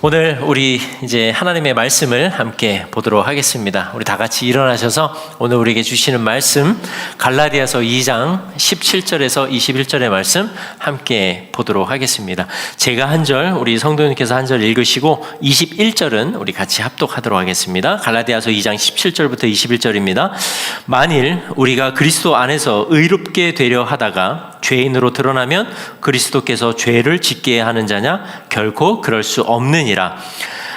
오늘 우리 이제 하나님의 말씀을 함께 보도록 하겠습니다. 우리 다 같이 일어나셔서 오늘 우리에게 주시는 말씀 갈라디아서 2장 17절에서 21절의 말씀 함께 보도록 하겠습니다. 제가 한 절, 우리 성도님께서 한 절 읽으시고 21절은 우리 같이 합독하도록 하겠습니다. 갈라디아서 2장 17절부터 21절입니다. 만일 우리가 그리스도 안에서 의롭게 되려 하다가 죄인으로 드러나면 그리스도께서 죄를 짓게 하는 자냐? 결코 그럴 수 없느니라.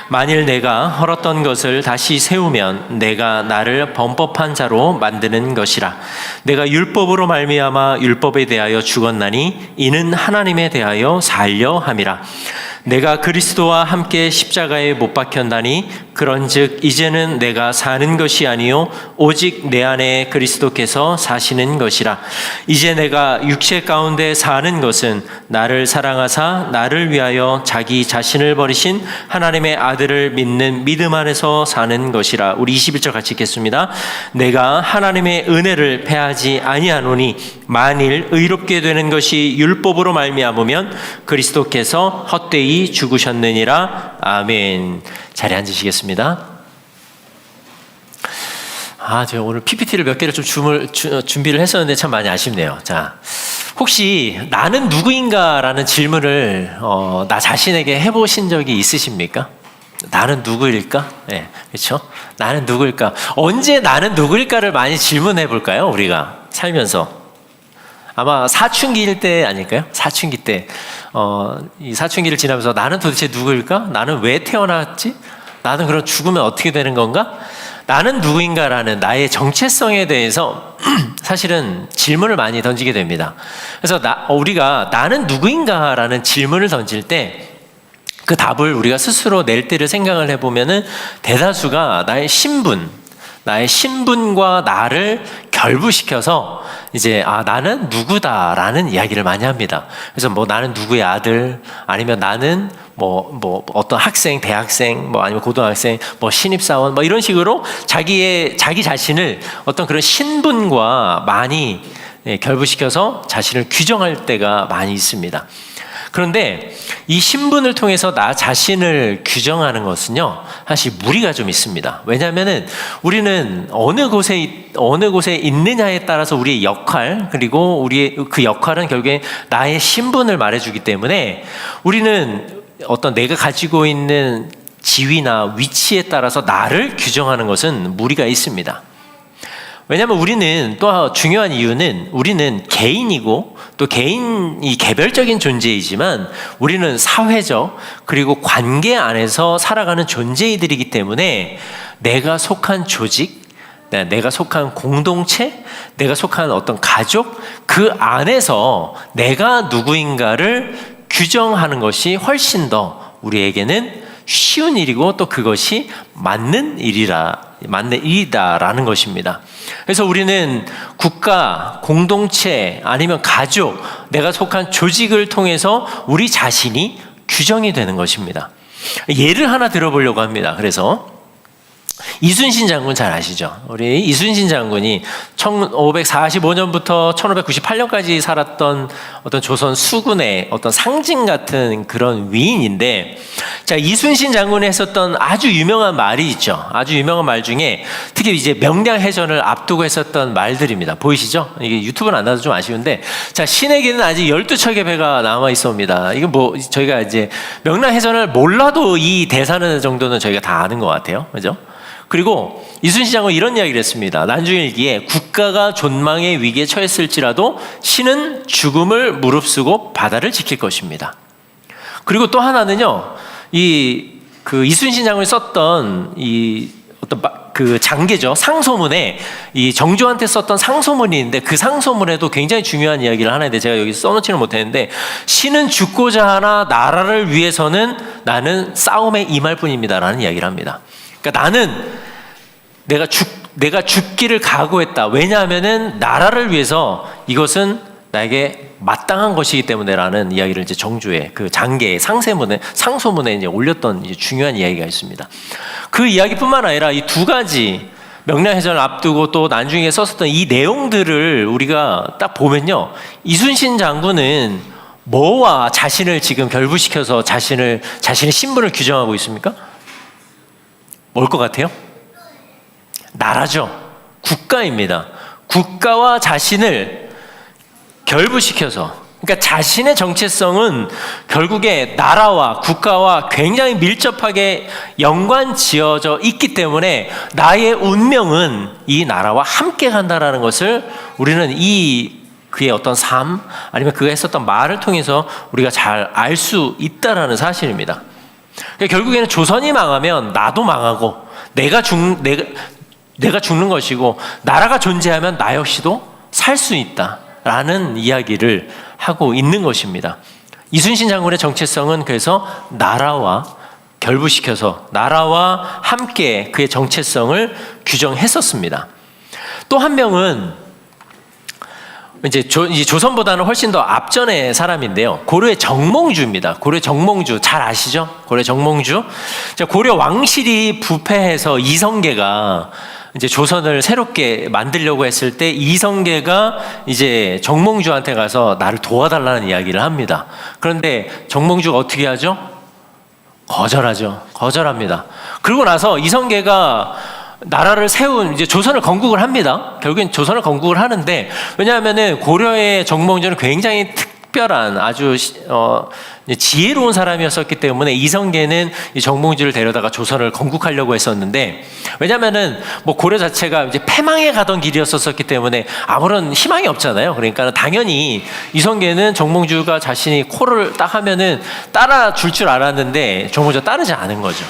만일 내가 헐었던 것을 다시 세우면 내가 나를 범법한 자로 만드는 것이라. 내가 율법으로 말미암아 율법에 대하여 죽었나니 이는 하나님에 대하여 살려 함이라. 내가 그리스도와 함께 십자가에 못 박혔나니 그런즉 이제는 내가 사는 것이 아니요 오직 내 안에 그리스도께서 사시는 것이라. 이제 내가 육체 가운데 사는 것은 나를 사랑하사 나를 위하여 자기 자신을 버리신 하나님의 아들을 믿는 믿음 안에서 사는 것이라. 우리 21절 같이 읽겠습니다. 내가 하나님의 은혜를 패하지 아니하노니 만일 의롭게 되는 것이 율법으로 말미암으면 그리스도께서 헛되이 죽으셨느니라. 아멘. 자리에 앉으시겠습니다. 제가 오늘 PPT를 몇 개를 좀 준비를 했었는데 참 많이 아쉽네요. 자, 혹시 나는 누구인가라는 질문을 나 자신에게 해보신 적이 있으십니까? 나는 누구일까? 네, 그렇죠? 나는 누구일까? 언제 나는 누구일까를 많이 질문해 볼까요? 우리가 살면서. 아마 사춘기일 때 아닐까요? 사춘기 때. 이 사춘기를 지나면서 나는 도대체 누구일까? 나는 왜 태어났지? 나는 그럼 죽으면 어떻게 되는 건가? 나는 누구인가라는 나의 정체성에 대해서 사실은 질문을 많이 던지게 됩니다. 그래서 우리가 나는 누구인가라는 질문을 던질 때 그 답을 우리가 스스로 낼 때를 생각을 해보면은 대다수가 나의 신분과 나를 결부시켜서 이제 나는 누구다라는 이야기를 많이 합니다. 그래서 나는 누구의 아들, 아니면 나는 어떤 학생, 대학생, 아니면 고등학생, 신입사원, 이런 식으로 자기 자신을 어떤 그런 신분과 많이 결부시켜서 자신을 규정할 때가 많이 있습니다. 그런데 이 신분을 통해서 나 자신을 규정하는 것은요, 사실 무리가 좀 있습니다. 왜냐하면은 우리는 어느 곳에 있느냐에 따라서 우리의 역할, 그리고 우리의 그 역할은 결국에 나의 신분을 말해주기 때문에 우리는 어떤 내가 가지고 있는 지위나 위치에 따라서 나를 규정하는 것은 무리가 있습니다. 왜냐하면 우리는 또 중요한 이유는 우리는 개인이고 또 개인이 개별적인 존재이지만 우리는 사회적 그리고 관계 안에서 살아가는 존재이들이기 때문에 내가 속한 조직, 내가 속한 공동체, 내가 속한 어떤 가족, 그 안에서 내가 누구인가를 규정하는 것이 훨씬 더 우리에게는 쉬운 일이고 또 그것이 맞는 일이다라는 것입니다. 그래서 우리는 국가, 공동체, 아니면 가족, 내가 속한 조직을 통해서 우리 자신이 규정이 되는 것입니다. 예를 하나 들어보려고 합니다. 그래서 이순신 장군 잘 아시죠? 우리 이순신 장군이 1545년부터 1598년까지 살았던 어떤 조선 수군의 어떤 상징 같은 그런 위인인데, 자, 이순신 장군이 했었던 아주 유명한 말이 있죠. 아주 유명한 말 중에 특히 이제 명량해전을 앞두고 했었던 말들입니다. 보이시죠? 이게 유튜브는 안 나와서 좀 아쉬운데, 자, 신에게는 아직 12척의 배가 남아 있습니다. 이거 저희가 이제 명량해전을 몰라도 이 대사는 정도는 저희가 다 아는 것 같아요. 그죠? 그리고 이순신 장군이 이런 이야기를 했습니다. 난중일기에 국가가 존망의 위기에 처했을지라도 신은 죽음을 무릅쓰고 바다를 지킬 것입니다. 그리고 또 하나는요, 이순신 장군이 썼던 그 장계죠. 상소문에 이 정조한테 썼던 상소문이 있는데 그 상소문에도 굉장히 중요한 이야기를 하나 했는데 제가 여기 써놓지는 못했는데, 신은 죽고자 하나 나라를 위해서는 나는 싸움에 임할 뿐입니다라는 이야기를 합니다. 그러니까 나는 내가 죽기를 각오했다. 왜냐하면은 나라를 위해서 이것은 나에게 마땅한 것이기 때문에라는 이야기를 이제 정조의 그 장계의 상소문에 이제 올렸던 이제 중요한 이야기가 있습니다. 그 이야기뿐만 아니라 이 두 가지 명량해전을 앞두고 또 난중에 썼었던 이 내용들을 우리가 딱 보면요, 이순신 장군은 뭐와 자신을 지금 결부시켜서 자신의 신분을 규정하고 있습니까? 뭘 것 같아요? 나라죠. 국가입니다. 국가와 자신을 결부시켜서, 그러니까 자신의 정체성은 결국에 나라와 국가와 굉장히 밀접하게 연관지어져 있기 때문에 나의 운명은 이 나라와 함께 간다라는 것을 우리는 그의 어떤 삶 아니면 그가 했었던 말을 통해서 우리가 잘 알 수 있다라는 사실입니다. 그러니까 결국에는 조선이 망하면 나도 망하고 내가 죽는 것이고, 나라가 존재하면 나 역시도 살 수 있다라는 이야기를 하고 있는 것입니다. 이순신 장군의 정체성은 그래서 나라와 결부시켜서 나라와 함께 그의 정체성을 규정했었습니다. 또 한 명은 이제 조선보다는 훨씬 더 앞전의 사람인데요. 고려의 정몽주입니다. 고려 정몽주 잘 아시죠? 고려 정몽주. 고려 왕실이 부패해서 이성계가 이제 조선을 새롭게 만들려고 했을 때 이성계가 이제 정몽주한테 가서 나를 도와달라는 이야기를 합니다. 그런데 정몽주가 어떻게 하죠? 거절합니다. 그러고 나서 이성계가 나라를 세운 이제 조선을 건국을 합니다. 결국엔 조선을 건국을 하는데, 왜냐하면은 고려의 정몽주는 굉장히 특별한 아주 지혜로운 사람이었었기 때문에 이성계는 이 정몽주를 데려다가 조선을 건국하려고 했었는데, 왜냐하면은 뭐 고려 자체가 이제 패망해 가던 길이었었기 때문에 아무런 희망이 없잖아요. 그러니까 당연히 이성계는 정몽주가 자신이 코를 딱 하면은 따라 줄 알았는데 정몽주가 따르지 않은 거죠.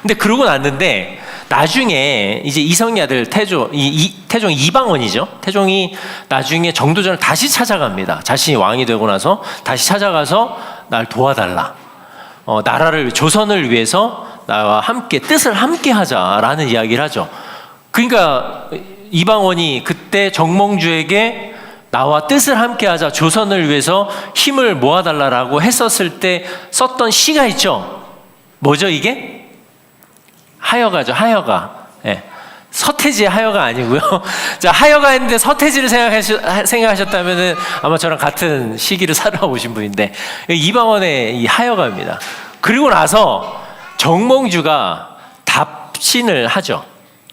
근데 그러고 났는데 나중에 이제 이성계 아들 태종 이방원이죠. 태종이 나중에 정도전을 다시 찾아갑니다. 자신이 왕이 되고 나서 다시 찾아가서 날 도와달라. 나라를 조선을 위해서 나와 함께 뜻을 함께 하자라는 이야기를 하죠. 그러니까 이방원이 그때 정몽주에게 나와 뜻을 함께 하자, 조선을 위해서 힘을 모아달라라고 했었을 때 썼던 시가 있죠. 뭐죠 이게? 하여가죠. 하여가. 예. 서태지의 하여가 아니고요. 자, 하여가 했는데 서태지를 생각하셨다면은 아마 저랑 같은 시기를 살아오신 분인데, 이방원의 이 하여가입니다. 그리고 나서 정몽주가 답신을 하죠.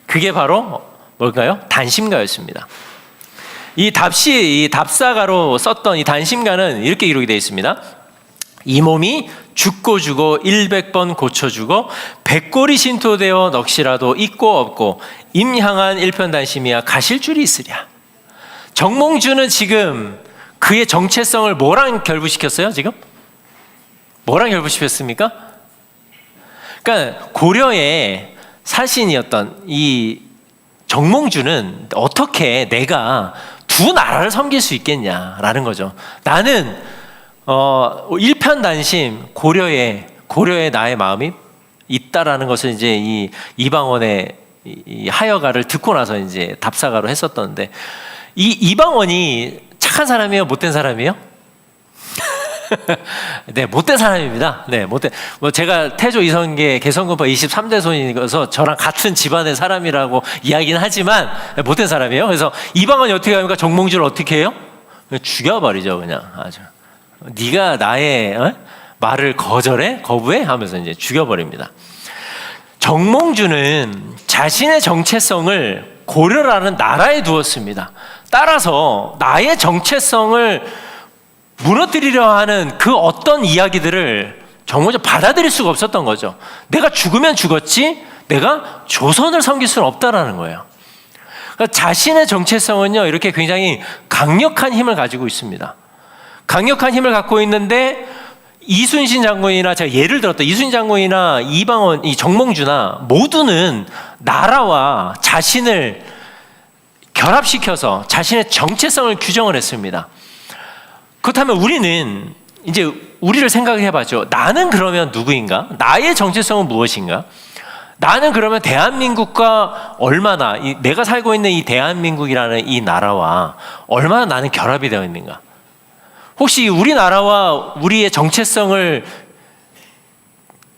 그게 바로 뭘까요? 단심가였습니다. 이 답사가로 썼던 이 단심가는 이렇게 기록이 되어 있습니다. 이 몸이 죽고 죽어 100번 고쳐주고 백골이 신토되어 넋이라도 있고 없고 임향한 일편단심이야 가실 줄이 있으랴. 정몽주는 지금 그의 정체성을 뭐랑 결부시켰어요? 지금? 뭐랑 결부시켰습니까? 그러니까 고려의 사신이었던 이 정몽주는 어떻게 내가 두 나라를 섬길 수 있겠냐라는 거죠. 나는 일편단심 고려에 나의 마음이 있다라는 것을 이제 이 이방원의 이 하여가를 듣고 나서 이제 답사가로 했었던데, 이 이방원이 착한 사람이에요? 못된 사람이에요? 네, 못된 사람입니다. 네, 뭐 제가 태조 이성계 개성군파 23대 손이어서 저랑 같은 집안의 사람이라고 이야기는 하지만 못된 사람이에요. 그래서 이방원이 어떻게 합니까? 정몽주를 어떻게 해요? 죽여버리죠, 그냥 아주. 네가 나의 말을 거부해? 하면서 이제 죽여버립니다. 정몽주는 자신의 정체성을 고려라는 나라에 두었습니다. 따라서 나의 정체성을 무너뜨리려 하는 그 어떤 이야기들을 정몽주 받아들일 수가 없었던 거죠. 내가 죽으면 죽었지 내가 조선을 섬길 수는 없다라는 거예요. 그러니까 자신의 정체성은요, 이렇게 굉장히 강력한 힘을 가지고 있습니다. 강력한 힘을 갖고 있는데 이순신 장군이나, 제가 예를 들었다, 이순신 장군이나 이방원, 이 정몽주나 모두는 나라와 자신을 결합시켜서 자신의 정체성을 규정을 했습니다. 그렇다면 우리는 이제 우리를 생각해 봤죠. 나는 그러면 누구인가? 나의 정체성은 무엇인가? 나는 그러면 대한민국과 얼마나, 내가 살고 있는 이 대한민국이라는 이 나라와 얼마나 나는 결합이 되어 있는가? 혹시 우리나라와 우리의 정체성을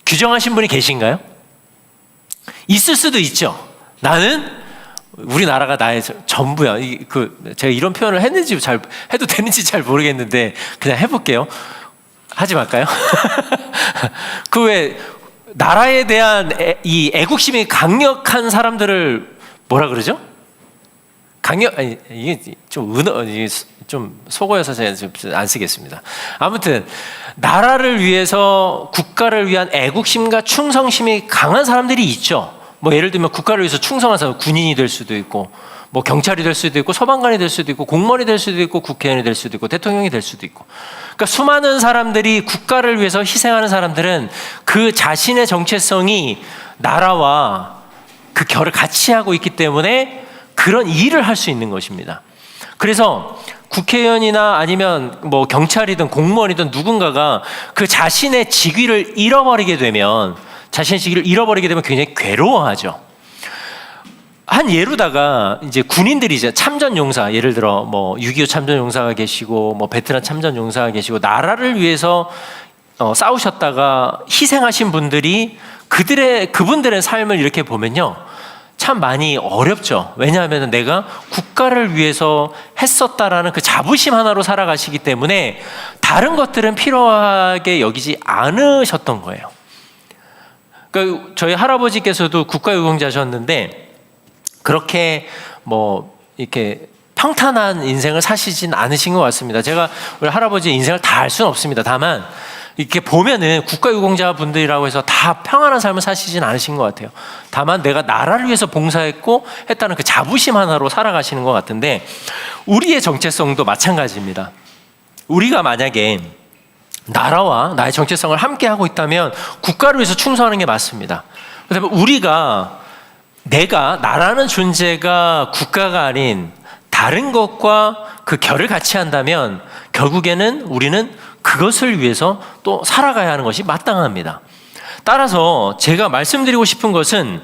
규정하신 분이 계신가요? 있을 수도 있죠. 나는 우리나라가 나의 전부야. 제가 이런 표현을 해도 되는지 잘 모르겠는데 그냥 해볼게요. 하지 말까요? 그 왜 나라에 대한 이 애국심이 강력한 사람들을 뭐라 그러죠? 아니, 이게 좀 속어여서 제가 안 쓰겠습니다. 아무튼 나라를 위해서 국가를 위한 애국심과 충성심이 강한 사람들이 있죠. 뭐 예를 들면 국가를 위해서 충성한 사람, 군인이 될 수도 있고, 뭐 경찰이 될 수도 있고, 소방관이 될 수도 있고, 공무원이 될 수도 있고, 국회의원이 될 수도 있고, 대통령이 될 수도 있고. 그러니까 수많은 사람들이 국가를 위해서 희생하는 사람들은 그 자신의 정체성이 나라와 그 결을 같이 하고 있기 때문에 그런 일을 할 수 있는 것입니다. 그래서 국회의원이나 아니면 뭐 경찰이든 공무원이든 누군가가 그 자신의 직위를 잃어버리게 되면 굉장히 괴로워하죠. 한 예로다가 이제 군인들이 이제 참전용사, 예를 들어 뭐 6.25 참전용사가 계시고 뭐 베트남 참전용사가 계시고 나라를 위해서 싸우셨다가 희생하신 분들이 그분들의 삶을 이렇게 보면요, 참 많이 어렵죠. 왜냐하면 내가 국가를 위해서 했었다라는 그 자부심 하나로 살아가시기 때문에 다른 것들은 필요하게 여기지 않으셨던 거예요. 그러니까 저희 할아버지께서도 국가유공자셨는데 그렇게 뭐 이렇게 평탄한 인생을 사시진 않으신 것 같습니다. 제가 우리 할아버지의 인생을 다 알 수는 없습니다. 다만 이렇게 보면은 국가유공자 분들이라고 해서 다 평안한 삶을 사시진 않으신 것 같아요. 다만 내가 나라를 위해서 봉사했고 했다는 그 자부심 하나로 살아가시는 것 같은데, 우리의 정체성도 마찬가지입니다. 우리가 만약에 나라와 나의 정체성을 함께 하고 있다면 국가를 위해서 충성하는 게 맞습니다. 그다음에 내가 나라는 존재가 국가가 아닌 다른 것과 그 결을 같이 한다면 결국에는 우리는 그것을 위해서 또 살아가야 하는 것이 마땅합니다. 따라서 제가 말씀드리고 싶은 것은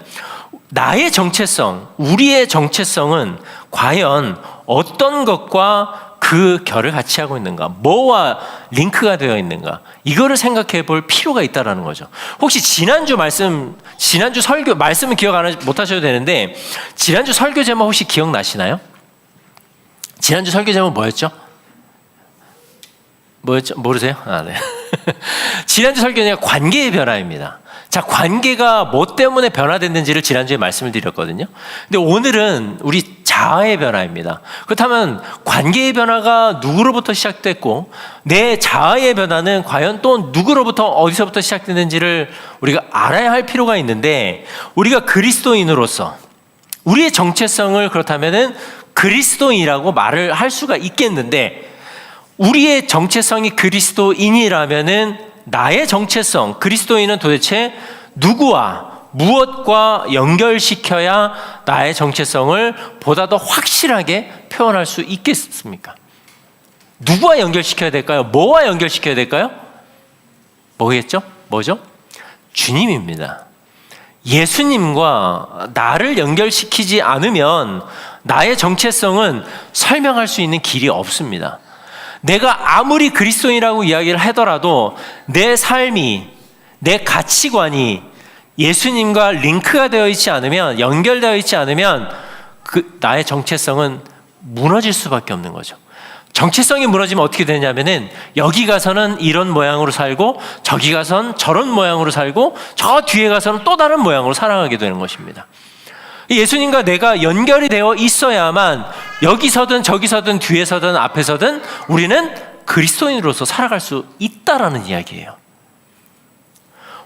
나의 정체성, 우리의 정체성은 과연 어떤 것과 그 결을 같이 하고 있는가, 뭐와 링크가 되어 있는가, 이거를 생각해 볼 필요가 있다는 거죠. 혹시 지난주 설교 말씀은 기억 못 하셔도 되는데 지난주 설교 제목 혹시 기억나시나요? 지난주 설교 제목 뭐였죠? 모르세요? 네. 지난주 설교는 관계의 변화입니다. 자, 관계가 뭐 때문에 변화됐는지를 지난주에 말씀을 드렸거든요. 근데 오늘은 우리 자아의 변화입니다. 그렇다면 관계의 변화가 누구로부터 시작됐고 내 자아의 변화는 과연 또 누구로부터 어디서부터 시작됐는지를 우리가 알아야 할 필요가 있는데, 우리가 그리스도인으로서 우리의 정체성을 그렇다면은 그리스도인이라고 말을 할 수가 있겠는데, 우리의 정체성이 그리스도인이라면은 나의 정체성, 그리스도인은 도대체 누구와 무엇과 연결시켜야 나의 정체성을 보다 더 확실하게 표현할 수 있겠습니까? 누구와 연결시켜야 될까요? 뭐와 연결시켜야 될까요? 뭐겠죠? 뭐죠? 주님입니다. 예수님과 나를 연결시키지 않으면 나의 정체성은 설명할 수 있는 길이 없습니다. 내가 아무리 그리스도인이라고 이야기를 하더라도 내 삶이, 내 가치관이 예수님과 링크가 되어 있지 않으면, 연결되어 있지 않으면 나의 정체성은 무너질 수밖에 없는 거죠. 정체성이 무너지면 어떻게 되냐면은 여기 가서는 이런 모양으로 살고 저기 가서는 저런 모양으로 살고 저 뒤에 가서는 또 다른 모양으로 살아가게 되는 것입니다. 예수님과 내가 연결이 되어 있어야만 여기서든 저기서든 뒤에서든 앞에서든 우리는 그리스도인으로서 살아갈 수 있다라는 이야기예요.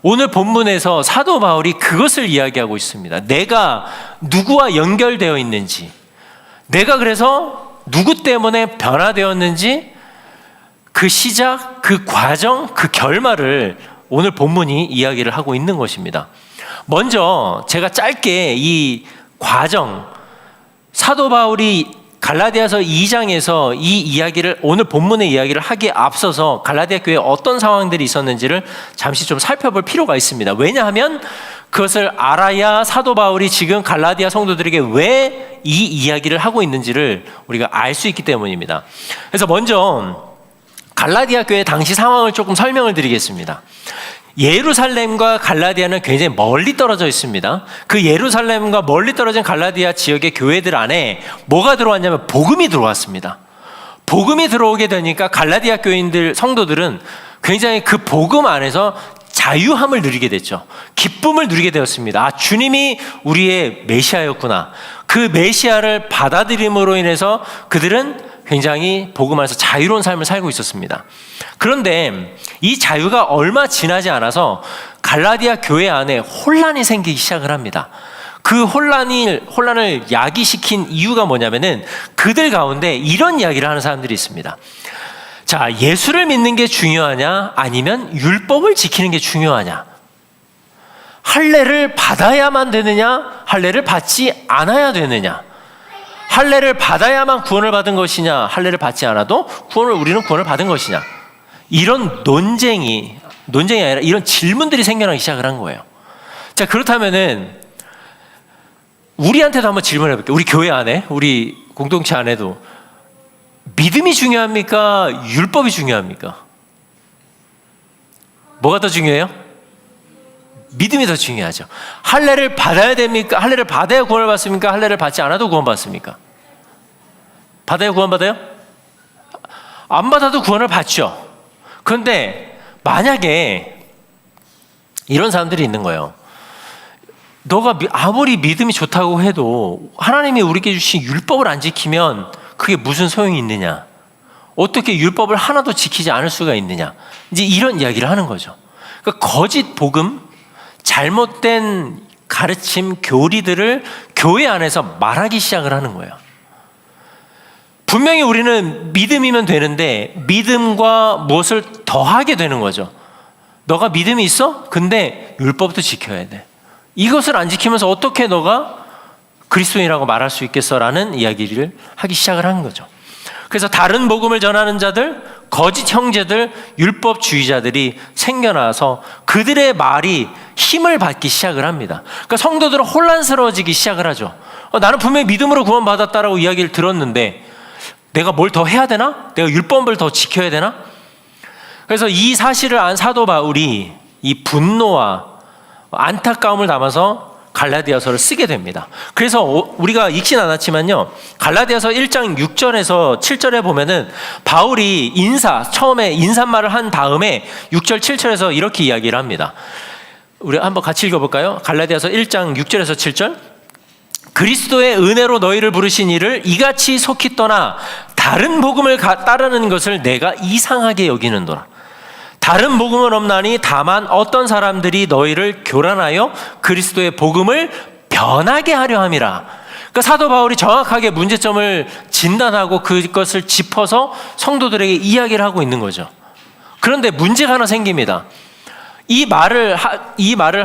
오늘 본문에서 사도 바울이 그것을 이야기하고 있습니다. 내가 누구와 연결되어 있는지, 내가 그래서 누구 때문에 변화되었는지, 그 시작, 그 과정, 그 결말을 오늘 본문이 이야기를 하고 있는 것입니다. 먼저 제가 짧게 이 과정, 사도 바울이 갈라디아서 2장에서 이 이야기를, 오늘 본문의 이야기를 하기에 앞서서 갈라디아 교회에 어떤 상황들이 있었는지를 잠시 좀 살펴볼 필요가 있습니다. 왜냐하면 그것을 알아야 사도 바울이 지금 갈라디아 성도들에게 왜 이 이야기를 하고 있는지를 우리가 알 수 있기 때문입니다. 그래서 먼저 갈라디아 교회 당시 상황을 조금 설명을 드리겠습니다. 예루살렘과 갈라디아는 굉장히 멀리 떨어져 있습니다. 그 예루살렘과 멀리 떨어진 갈라디아 지역의 교회들 안에 뭐가 들어왔냐면 복음이 들어왔습니다. 복음이 들어오게 되니까 갈라디아 교인들, 성도들은 굉장히 그 복음 안에서 자유함을 누리게 됐죠. 기쁨을 누리게 되었습니다. 아, 주님이 우리의 메시아였구나. 그 메시아를 받아들임으로 인해서 그들은 굉장히 복음 안에서 자유로운 삶을 살고 있었습니다. 그런데 이 자유가 얼마 지나지 않아서 갈라디아 교회 안에 혼란이 생기기 시작을 합니다. 그 혼란을 야기시킨 이유가 뭐냐면은 그들 가운데 이런 이야기를 하는 사람들이 있습니다. 자, 예수를 믿는 게 중요하냐? 아니면 율법을 지키는 게 중요하냐? 할례를 받아야만 되느냐? 할례를 받지 않아야 되느냐? 할례를 받아야만 구원을 받은 것이냐? 할례를 받지 않아도 우리는 구원을 받은 것이냐? 이런 논쟁이 아니라 이런 질문들이 생겨나기 시작을 한 거예요. 자, 그렇다면은 우리한테도 한번 질문해 볼게요. 우리 교회 안에, 우리 공동체 안에도 믿음이 중요합니까? 율법이 중요합니까? 뭐가 더 중요해요? 믿음이 더 중요하죠. 할례를 받아야 됩니까? 할례를 받아야 구원을 받습니까? 할례를 받지 않아도 구원 받습니까? 받아야 구원 받아요? 안 받아도 구원을 받죠. 그런데 만약에 이런 사람들이 있는 거예요. 너가 아무리 믿음이 좋다고 해도 하나님이 우리에게 주신 율법을 안 지키면 그게 무슨 소용이 있느냐? 어떻게 율법을 하나도 지키지 않을 수가 있느냐? 이제 이런 이야기를 하는 거죠. 그러니까 거짓 복음, 잘못된 가르침, 교리들을 교회 안에서 말하기 시작을 하는 거예요. 분명히 우리는 믿음이면 되는데 믿음과 무엇을 더하게 되는 거죠. 너가 믿음이 있어? 근데 율법도 지켜야 돼. 이것을 안 지키면서 어떻게 너가 그리스도인이라고 말할 수 있겠어라는 이야기를 하기 시작을 한 거죠. 그래서 다른 복음을 전하는 자들, 거짓 형제들, 율법주의자들이 생겨나서 그들의 말이 힘을 받기 시작을 합니다. 그러니까 성도들은 혼란스러워지기 시작을 하죠. 나는 분명히 믿음으로 구원받았다라고 이야기를 들었는데 내가 뭘 더 해야 되나? 내가 율법을 더 지켜야 되나? 그래서 이 사실을 안 사도 바울이 이 분노와 안타까움을 담아서 갈라디아서를 쓰게 됩니다. 그래서 우리가 읽진 않았지만요, 갈라디아서 1장 6절에서 7절에 보면은 바울이 처음에 인사말을 한 다음에 6절 7절에서 이렇게 이야기를 합니다. 우리 한번 같이 읽어볼까요? 갈라디아서 1장 6절에서 7절. 그리스도의 은혜로 너희를 부르신 이를 이같이 속히 떠나 다른 복음을 따르는 것을 내가 이상하게 여기는도라. 다른 복음은 없나니 다만 어떤 사람들이 너희를 교란하여 그리스도의 복음을 변하게 하려 함이라. 그러니까 사도 바울이 정확하게 문제점을 진단하고 그것을 짚어서 성도들에게 이야기를 하고 있는 거죠. 그런데 문제가 하나 생깁니다. 이 말을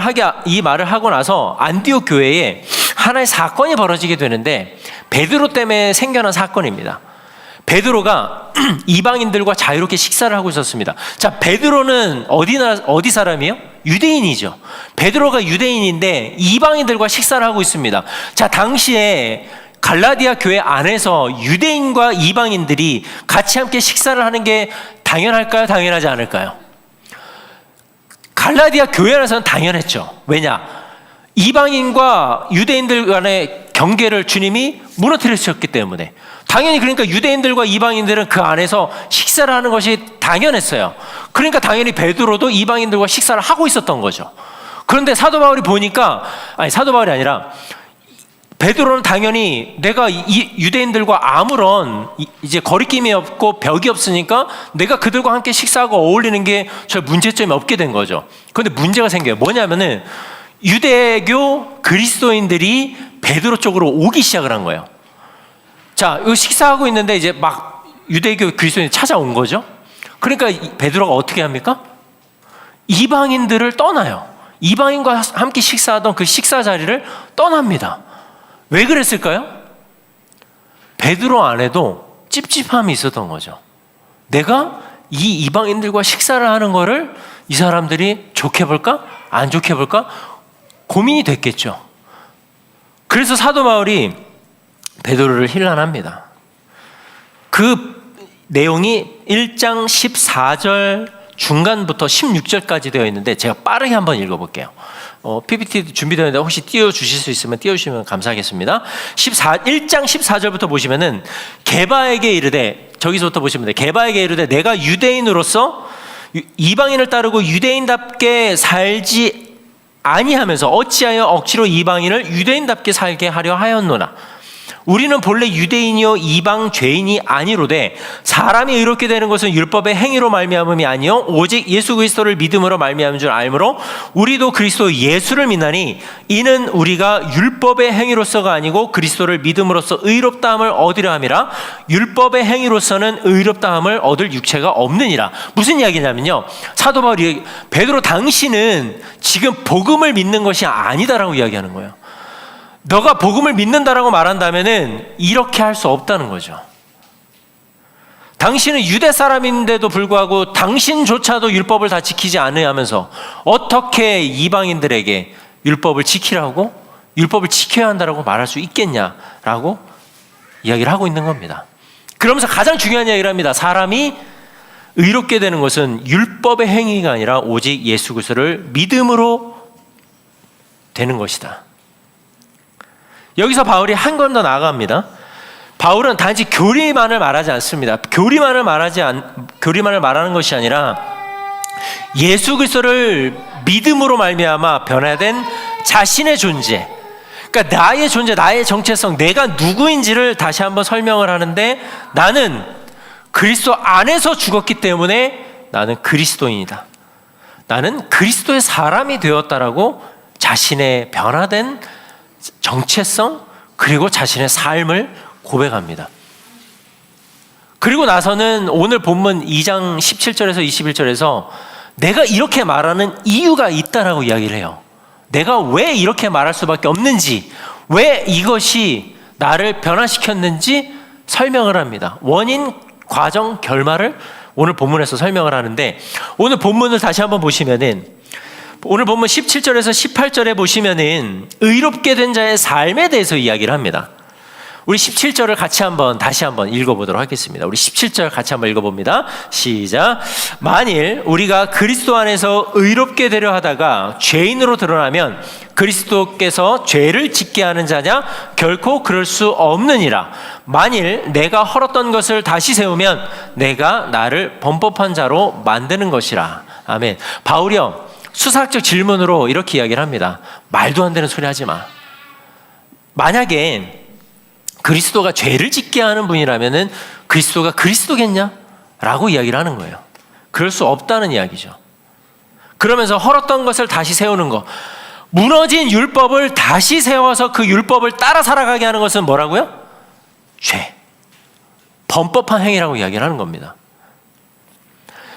하고 나서 안디옥 교회에 하나의 사건이 벌어지게 되는데 베드로 때문에 생겨난 사건입니다. 베드로가 이방인들과 자유롭게 식사를 하고 있었습니다. 자, 베드로는 어디 사람이에요? 유대인이죠. 베드로가 유대인인데 이방인들과 식사를 하고 있습니다. 자, 당시에 갈라디아 교회 안에서 유대인과 이방인들이 같이 함께 식사를 하는 게 당연할까요? 당연하지 않을까요? 갈라디아 교회 안에서는 당연했죠. 왜냐? 이방인과 유대인들 간의 경계를 주님이 무너뜨리셨기 때문에. 당연히 그러니까 유대인들과 이방인들은 그 안에서 식사를 하는 것이 당연했어요. 그러니까 당연히 베드로도 이방인들과 식사를 하고 있었던 거죠. 그런데 사도 바울이 보니까, 사도 바울이 아니라 베드로는 당연히 내가 유대인들과 아무런 이제 거리낌이 없고 벽이 없으니까 내가 그들과 함께 식사하고 어울리는 게 저 문제점이 없게 된 거죠. 그런데 문제가 생겨요. 뭐냐면은 유대교 그리스도인들이 베드로 쪽으로 오기 시작을 한 거예요. 자, 이거 식사하고 있는데 이제 막 유대교 그리스도인이 찾아온 거죠. 그러니까 베드로가 어떻게 합니까? 이방인들을 떠나요. 이방인과 함께 식사하던 그 식사 자리를 떠납니다. 왜 그랬을까요? 베드로 안에도 찝찝함이 있었던 거죠. 내가 이 이방인들과 식사를 하는 거를 이 사람들이 좋게 볼까? 안 좋게 볼까? 고민이 됐겠죠. 그래서 사도 바울이 베드로를 힐난합니다. 그 내용이 1장 14절 중간부터 16절까지 되어 있는데 제가 빠르게 한번 읽어볼게요. PPT 준비되어 있는데 혹시 띄워주실 수 있으면 띄워주시면 감사하겠습니다. 1장 14절부터 보시면은 게바에게 이르되, 저기서부터 보시면 돼요. 게바에게 이르되 내가 유대인으로서 이방인을 따르고 유대인답게 살지 아니하면서 어찌하여 억지로 이방인을 유대인답게 살게 하려 하였노나. 우리는 본래 유대인이요 이방 죄인이 아니로되 사람이 의롭게 되는 것은 율법의 행위로 말미암음이 아니요 오직 예수 그리스도를 믿음으로 말미암은 줄 알므로 우리도 그리스도 예수를 믿나니 이는 우리가 율법의 행위로서가 아니고 그리스도를 믿음으로써 의롭다함을 얻으려 함이라. 율법의 행위로서는 의롭다함을 얻을 육체가 없느니라. 무슨 이야기냐면요, 사도 바울이 베드로 당신은 지금 복음을 믿는 것이 아니다라고 이야기하는 거예요. 너가 복음을 믿는다라고 말한다면은 이렇게 할 수 없다는 거죠. 당신은 유대 사람인데도 불구하고 당신조차도 율법을 다 지키지 않으면서 어떻게 이방인들에게 율법을 지키라고, 율법을 지켜야 한다라고 말할 수 있겠냐라고 이야기를 하고 있는 겁니다. 그러면서 가장 중요한 이야기를 합니다. 사람이 의롭게 되는 것은 율법의 행위가 아니라 오직 예수 그리스도를 믿음으로 되는 것이다. 여기서 바울이 한 건 더 나아갑니다. 바울은 단지 교리만을 말하지 않습니다. 교리만을 말하는 것이 아니라 예수 그리스도를 믿음으로 말미암아 변화된 자신의 존재, 그러니까 나의 존재, 나의 정체성, 내가 누구인지를 다시 한번 설명을 하는데, 나는 그리스도 안에서 죽었기 때문에 나는 그리스도인이다. 나는 그리스도의 사람이 되었다라고 자신의 변화된 정체성 그리고 자신의 삶을 고백합니다. 그리고 나서는 오늘 본문 2장 17절에서 21절에서 내가 이렇게 말하는 이유가 있다라고 이야기를 해요. 내가 왜 이렇게 말할 수밖에 없는지, 왜 이것이 나를 변화시켰는지 설명을 합니다. 원인, 과정, 결말을 오늘 본문에서 설명을 하는데, 오늘 본문을 다시 한번 보시면은 오늘 본문 17절에서 18절에 보시면은 의롭게 된 자의 삶에 대해서 이야기를 합니다. 우리 17절을 다시 한번 읽어보도록 하겠습니다. 우리 17절 같이 한번 읽어봅니다. 시작. 만일 우리가 그리스도 안에서 의롭게 되려 하다가 죄인으로 드러나면 그리스도께서 죄를 짓게 하는 자냐? 결코 그럴 수 없느니라. 만일 내가 헐었던 것을 다시 세우면 내가 나를 범법한 자로 만드는 것이라. 아멘. 바울이요, 수사학적 질문으로 이렇게 이야기를 합니다. 말도 안 되는 소리 하지 마. 만약에 그리스도가 죄를 짓게 하는 분이라면은 그리스도가 그리스도겠냐? 라고 이야기를 하는 거예요. 그럴 수 없다는 이야기죠. 그러면서 헐었던 것을 다시 세우는 거, 무너진 율법을 다시 세워서 그 율법을 따라 살아가게 하는 것은 뭐라고요? 죄. 범법한 행위라고 이야기를 하는 겁니다.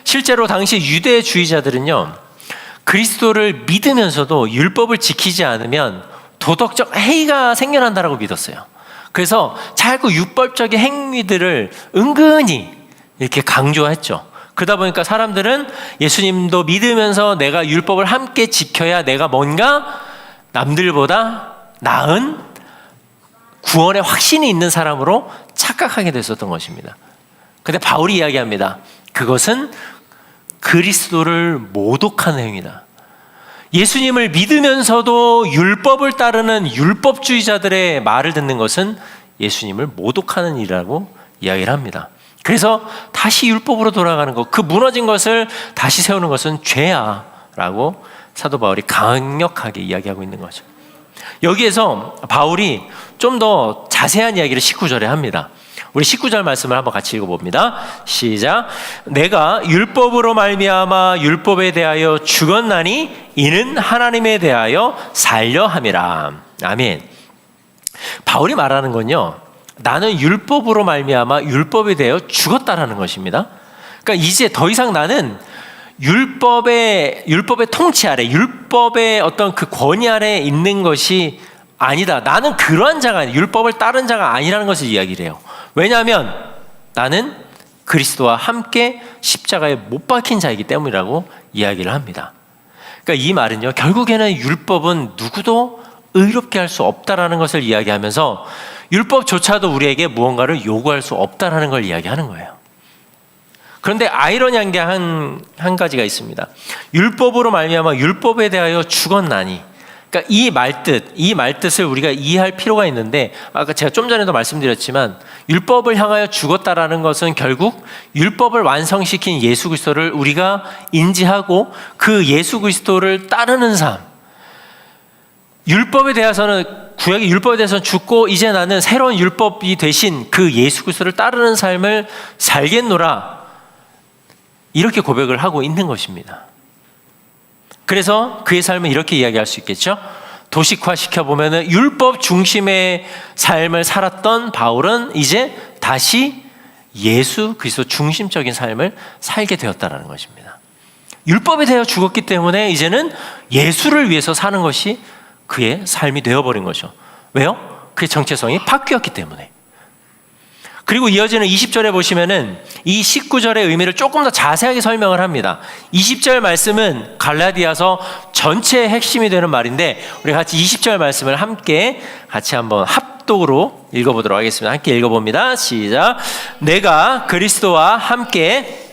실제로 당시 유대주의자들은요, 그리스도를 믿으면서도 율법을 지키지 않으면 도덕적 해이가 생겨난다라고 믿었어요. 그래서 자꾸 율법적인 행위들을 은근히 이렇게 강조했죠. 그러다 보니까 사람들은 예수님도 믿으면서 내가 율법을 함께 지켜야 내가 뭔가 남들보다 나은 구원의 확신이 있는 사람으로 착각하게 됐었던 것입니다. 근데 바울이 이야기합니다. 그것은 그리스도를 모독하는 행위다. 예수님을 믿으면서도 율법을 따르는 율법주의자들의 말을 듣는 것은 예수님을 모독하는 일이라고 이야기를 합니다. 그래서 다시 율법으로 돌아가는 것, 그 무너진 것을 다시 세우는 것은 죄야 라고 사도 바울이 강력하게 이야기하고 있는 거죠. 여기에서 바울이 좀 더 자세한 이야기를 19절에 합니다. 우리 19절 말씀을 한번 같이 읽어봅니다. 시작. 내가 율법으로 말미암아 율법에 대하여 죽었나니 이는 하나님에 대하여 살려 함이라. 아멘. 바울이 말하는 건요, 나는 율법으로 말미암아 율법에 대하여 죽었다라는 것입니다. 그러니까 이제 더 이상 나는 율법의 통치 아래, 율법의 어떤 그 권위 아래 있는 것이 아니다. 나는 그러한 자가 아니라, 율법을 따른 자가 아니라는 것을 이야기를 해요. 왜냐하면 나는 그리스도와 함께 십자가에 못 박힌 자이기 때문이라고 이야기를 합니다. 그러니까 이 말은요, 결국에는 율법은 누구도 의롭게 할 수 없다라는 것을 이야기하면서 율법조차도 우리에게 무언가를 요구할 수 없다라는 걸 이야기하는 거예요. 그런데 아이러니한 게 한 가지가 있습니다. 율법으로 말미암아 율법에 대하여 죽었나니, 그러니까 이 말뜻을 우리가 이해할 필요가 있는데, 아까 제가 좀 전에도 말씀드렸지만 율법을 향하여 죽었다라는 것은 결국 율법을 완성시킨 예수 그리스도를 우리가 인지하고 그 예수 그리스도를 따르는 삶. 율법에 대해서는, 구약의 율법에 대해서는 죽고 이제 나는 새로운 율법이 되신 그 예수 그리스도를 따르는 삶을 살겠노라, 이렇게 고백을 하고 있는 것입니다. 그래서 그의 삶을 이렇게 이야기할 수 있겠죠. 도식화시켜 보면은 율법 중심의 삶을 살았던 바울은 이제 다시 예수 그리스도 중심적인 삶을 살게 되었다는 것입니다. 율법에 대해 죽었기 때문에 이제는 예수를 위해서 사는 것이 그의 삶이 되어버린 거죠. 왜요? 그의 정체성이 바뀌었기 때문에. 그리고 이어지는 20절에 보시면은 이 19절의 의미를 조금 더 자세하게 설명을 합니다. 20절 말씀은 갈라디아서 전체의 핵심이 되는 말인데, 우리 같이 20절 말씀을 함께 같이 한번 합독으로 읽어보도록 하겠습니다. 함께 읽어봅니다. 시작. 내가 그리스도와 함께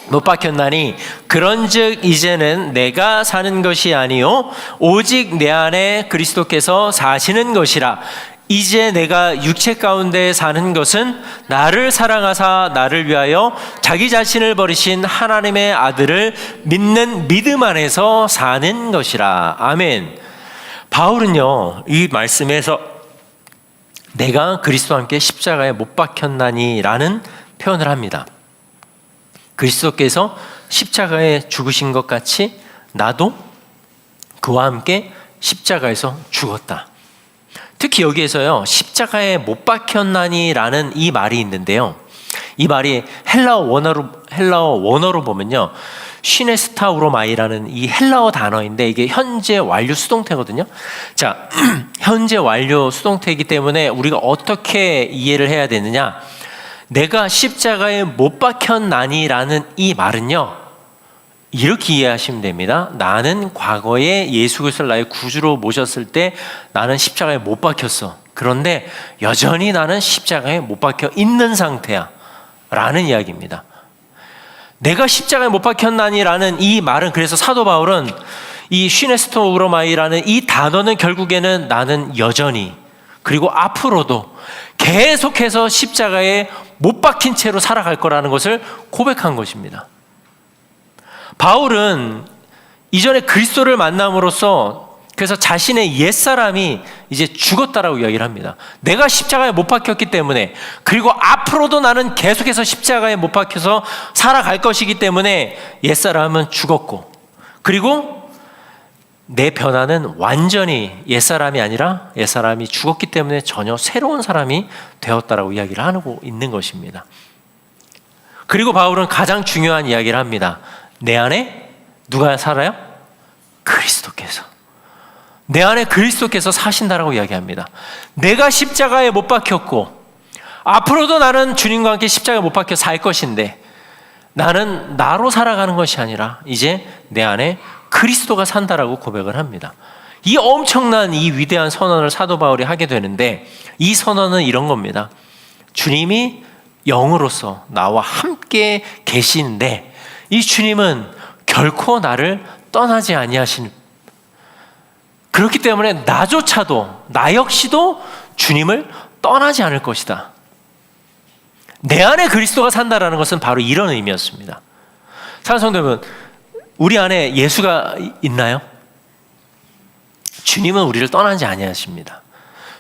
못 박혔나니 그런즉 이제는 내가 사는 것이 아니요 오직 내 안에 그리스도께서 사시는 것이라. 이제 내가 육체 가운데 사는 것은 나를 사랑하사 나를 위하여 자기 자신을 버리신 하나님의 아들을 믿는 믿음 안에서 사는 것이라. 아멘. 바울은요, 이 말씀에서 내가 그리스도와 함께 십자가에 못 박혔나니 라는 표현을 합니다. 그리스도께서 십자가에 죽으신 것 같이 나도 그와 함께 십자가에서 죽었다. 특히 여기에서요, 십자가에 못 박혔나니 라는 이 말이 있는데요, 이 말이 헬라어 원어로 보면요, 쉬네스타우로마이라는 이 헬라어 단어인데, 이게 현재 완료 수동태거든요. 자, 현재 완료 수동태이기 때문에 우리가 어떻게 이해를 해야 되느냐, 내가 십자가에 못 박혔나니 라는 이 말은요, 이렇게 이해하시면 됩니다. 나는 과거에 예수 그리스도를 나의 구주로 모셨을 때 나는 십자가에 못 박혔어. 그런데 여전히 나는 십자가에 못 박혀 있는 상태야 라는 이야기입니다. 내가 십자가에 못 박혔나니 라는 이 말은, 그래서 사도 바울은 이 쉬네스토우로마이라는 이 단어는 결국에는 나는 여전히, 그리고 앞으로도 계속해서 십자가에 못 박힌 채로 살아갈 거라는 것을 고백한 것입니다. 바울은 이전에 그리스도를 만남으로써 그래서 자신의 옛사람이 이제 죽었다라고 이야기를 합니다. 내가 십자가에 못 박혔기 때문에, 그리고 앞으로도 나는 계속해서 십자가에 못 박혀서 살아갈 것이기 때문에 옛사람은 죽었고, 그리고 내 변화는 완전히 옛사람이 아니라 옛사람이 죽었기 때문에 전혀 새로운 사람이 되었다라고 이야기를 하고 있는 것입니다. 그리고 바울은 가장 중요한 이야기를 합니다. 내 안에 누가 살아요? 그리스도께서. 내 안에 그리스도께서 사신다라고 이야기합니다. 내가 십자가에 못 박혔고 앞으로도 나는 주님과 함께 십자가에 못 박혀 살 것인데, 나는 나로 살아가는 것이 아니라 이제 내 안에 그리스도가 산다라고 고백을 합니다. 이 엄청난 이 위대한 선언을 사도 바울이 하게 되는데, 이 선언은 이런 겁니다. 주님이 영으로서 나와 함께 계시는데 이 주님은 결코 나를 떠나지 아니하시는, 그렇기 때문에 나조차도, 나 역시도 주님을 떠나지 않을 것이다. 내 안에 그리스도가 산다라는 것은 바로 이런 의미였습니다. 사랑하는 성도 여러분, 우리 안에 예수가 있나요? 주님은 우리를 떠나지 아니하십니다.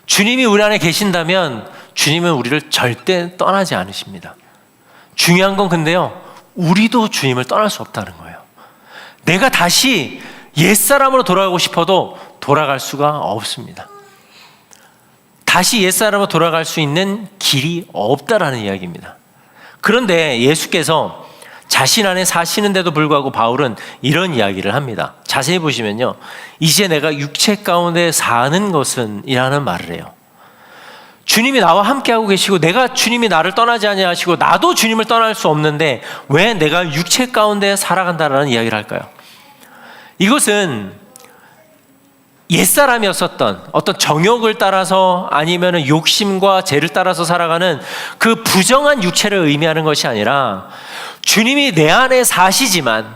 주님이 우리 안에 계신다면 주님은 우리를 절대 떠나지 않으십니다. 중요한 건 근데요, 우리도 주님을 떠날 수 없다는 거예요. 내가 다시 옛사람으로 돌아가고 싶어도 돌아갈 수가 없습니다. 다시 옛사람으로 돌아갈 수 있는 길이 없다라는 이야기입니다. 그런데 예수께서 자신 안에 사시는데도 불구하고 바울은 이런 이야기를 합니다. 자세히 보시면요, 이제 내가 육체 가운데 사는 것은 이라는 말을 해요. 주님이 나와 함께하고 계시고 내가 주님이 나를 떠나지 아니하시고 나도 주님을 떠날 수 없는데 왜 내가 육체 가운데 살아간다라는 이야기를 할까요? 이것은 옛사람이었었던 어떤 정욕을 따라서 아니면 욕심과 죄를 따라서 살아가는 그 부정한 육체를 의미하는 것이 아니라, 주님이 내 안에 사시지만,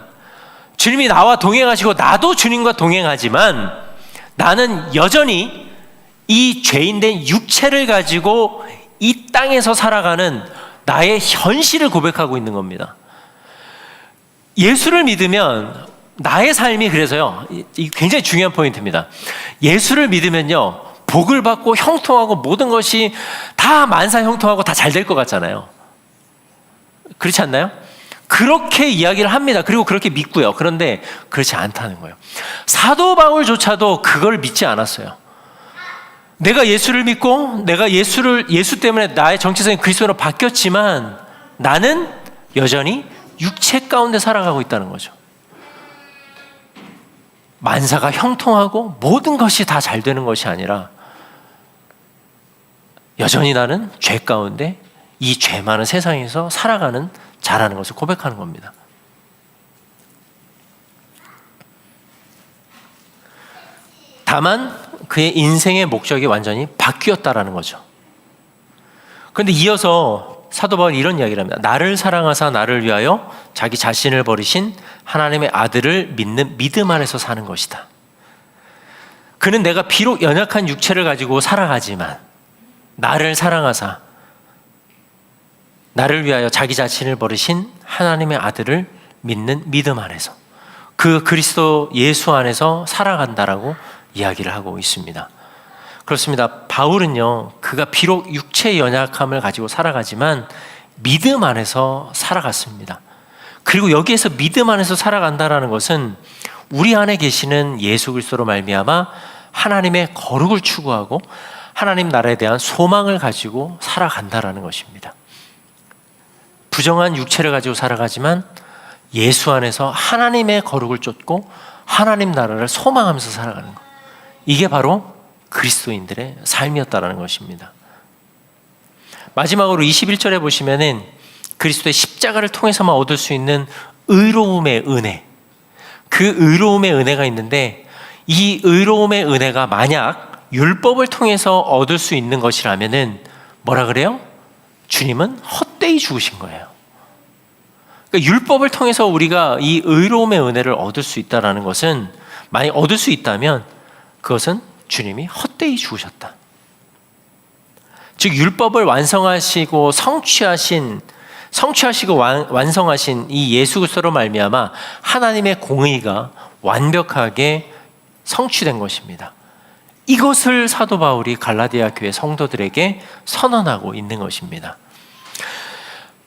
주님이 나와 동행하시고 나도 주님과 동행하지만 나는 여전히 이 죄인된 육체를 가지고 이 땅에서 살아가는 나의 현실을 고백하고 있는 겁니다. 예수를 믿으면 나의 삶이, 그래서요, 이 굉장히 중요한 포인트입니다. 예수를 믿으면요, 복을 받고 형통하고 모든 것이 다 만사형통하고 다 잘 될 것 같잖아요. 그렇지 않나요? 그렇게 이야기를 합니다. 그리고 그렇게 믿고요. 그런데 그렇지 않다는 거예요. 사도 바울조차도 그걸 믿지 않았어요. 내가 예수를 믿고 내가 예수 때문에 나의 정체성이 그리스도로 바뀌었지만 나는 여전히 육체 가운데 살아가고 있다는 거죠. 만사가 형통하고 모든 것이 다 잘 되는 것이 아니라 여전히 나는 죄 가운데 이 죄 많은 세상에서 살아가는 자라는 것을 고백하는 겁니다. 다만 그의 인생의 목적이 완전히 바뀌었다라는 거죠. 그런데 이어서 사도 바울이 이런 이야기를 합니다. 나를 사랑하사 나를 위하여 자기 자신을 버리신 하나님의 아들을 믿는 믿음 안에서 사는 것이다. 그는 내가 비록 연약한 육체를 가지고 살아가지만 나를 사랑하사 나를 위하여 자기 자신을 버리신 하나님의 아들을 믿는 믿음 안에서, 그 그리스도 예수 안에서 살아간다라고 이야기를 하고 있습니다. 그렇습니다. 바울은요, 그가 비록 육체의 연약함을 가지고 살아가지만 믿음 안에서 살아갔습니다. 그리고 여기에서 믿음 안에서 살아간다라는 것은 우리 안에 계시는 예수 그리스도로 말미암아 하나님의 거룩을 추구하고 하나님 나라에 대한 소망을 가지고 살아간다라는 것입니다. 부정한 육체를 가지고 살아가지만 예수 안에서 하나님의 거룩을 쫓고 하나님 나라를 소망하면서 살아가는 것, 이게 바로 그리스도인들의 삶이었다라는 것입니다. 마지막으로 21절에 보시면은 그리스도의 십자가를 통해서만 얻을 수 있는 의로움의 은혜, 그 의로움의 은혜가 있는데, 이 의로움의 은혜가 만약 율법을 통해서 얻을 수 있는 것이라면은 뭐라 그래요? 주님은 헛되이 죽으신 거예요. 그러니까 율법을 통해서 우리가 이 의로움의 은혜를 얻을 수 있다는 것은, 만약 얻을 수 있다면 그것은 주님이 헛되이 죽으셨다. 즉 율법을 완성하시고 성취하시고 완성하신 이 예수 그리스도로 말미암아 하나님의 공의가 완벽하게 성취된 것입니다. 이것을 사도 바울이 갈라디아 교회 성도들에게 선언하고 있는 것입니다.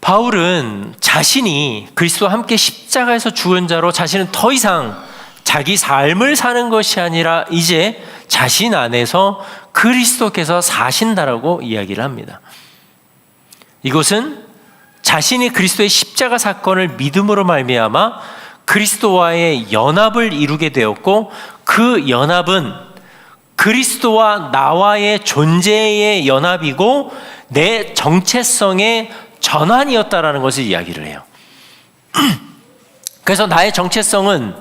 바울은 자신이 그리스도와 함께 십자가에서 죽은 자로 자신은 더 이상 자기 삶을 사는 것이 아니라 이제 자신 안에서 그리스도께서 사신다라고 이야기를 합니다. 이것은 자신이 그리스도의 십자가 사건을 믿음으로 말미암아 그리스도와의 연합을 이루게 되었고, 그 연합은 그리스도와 나와의 존재의 연합이고 내 정체성의 전환이었다라는 것을 이야기를 해요. 그래서 나의 정체성은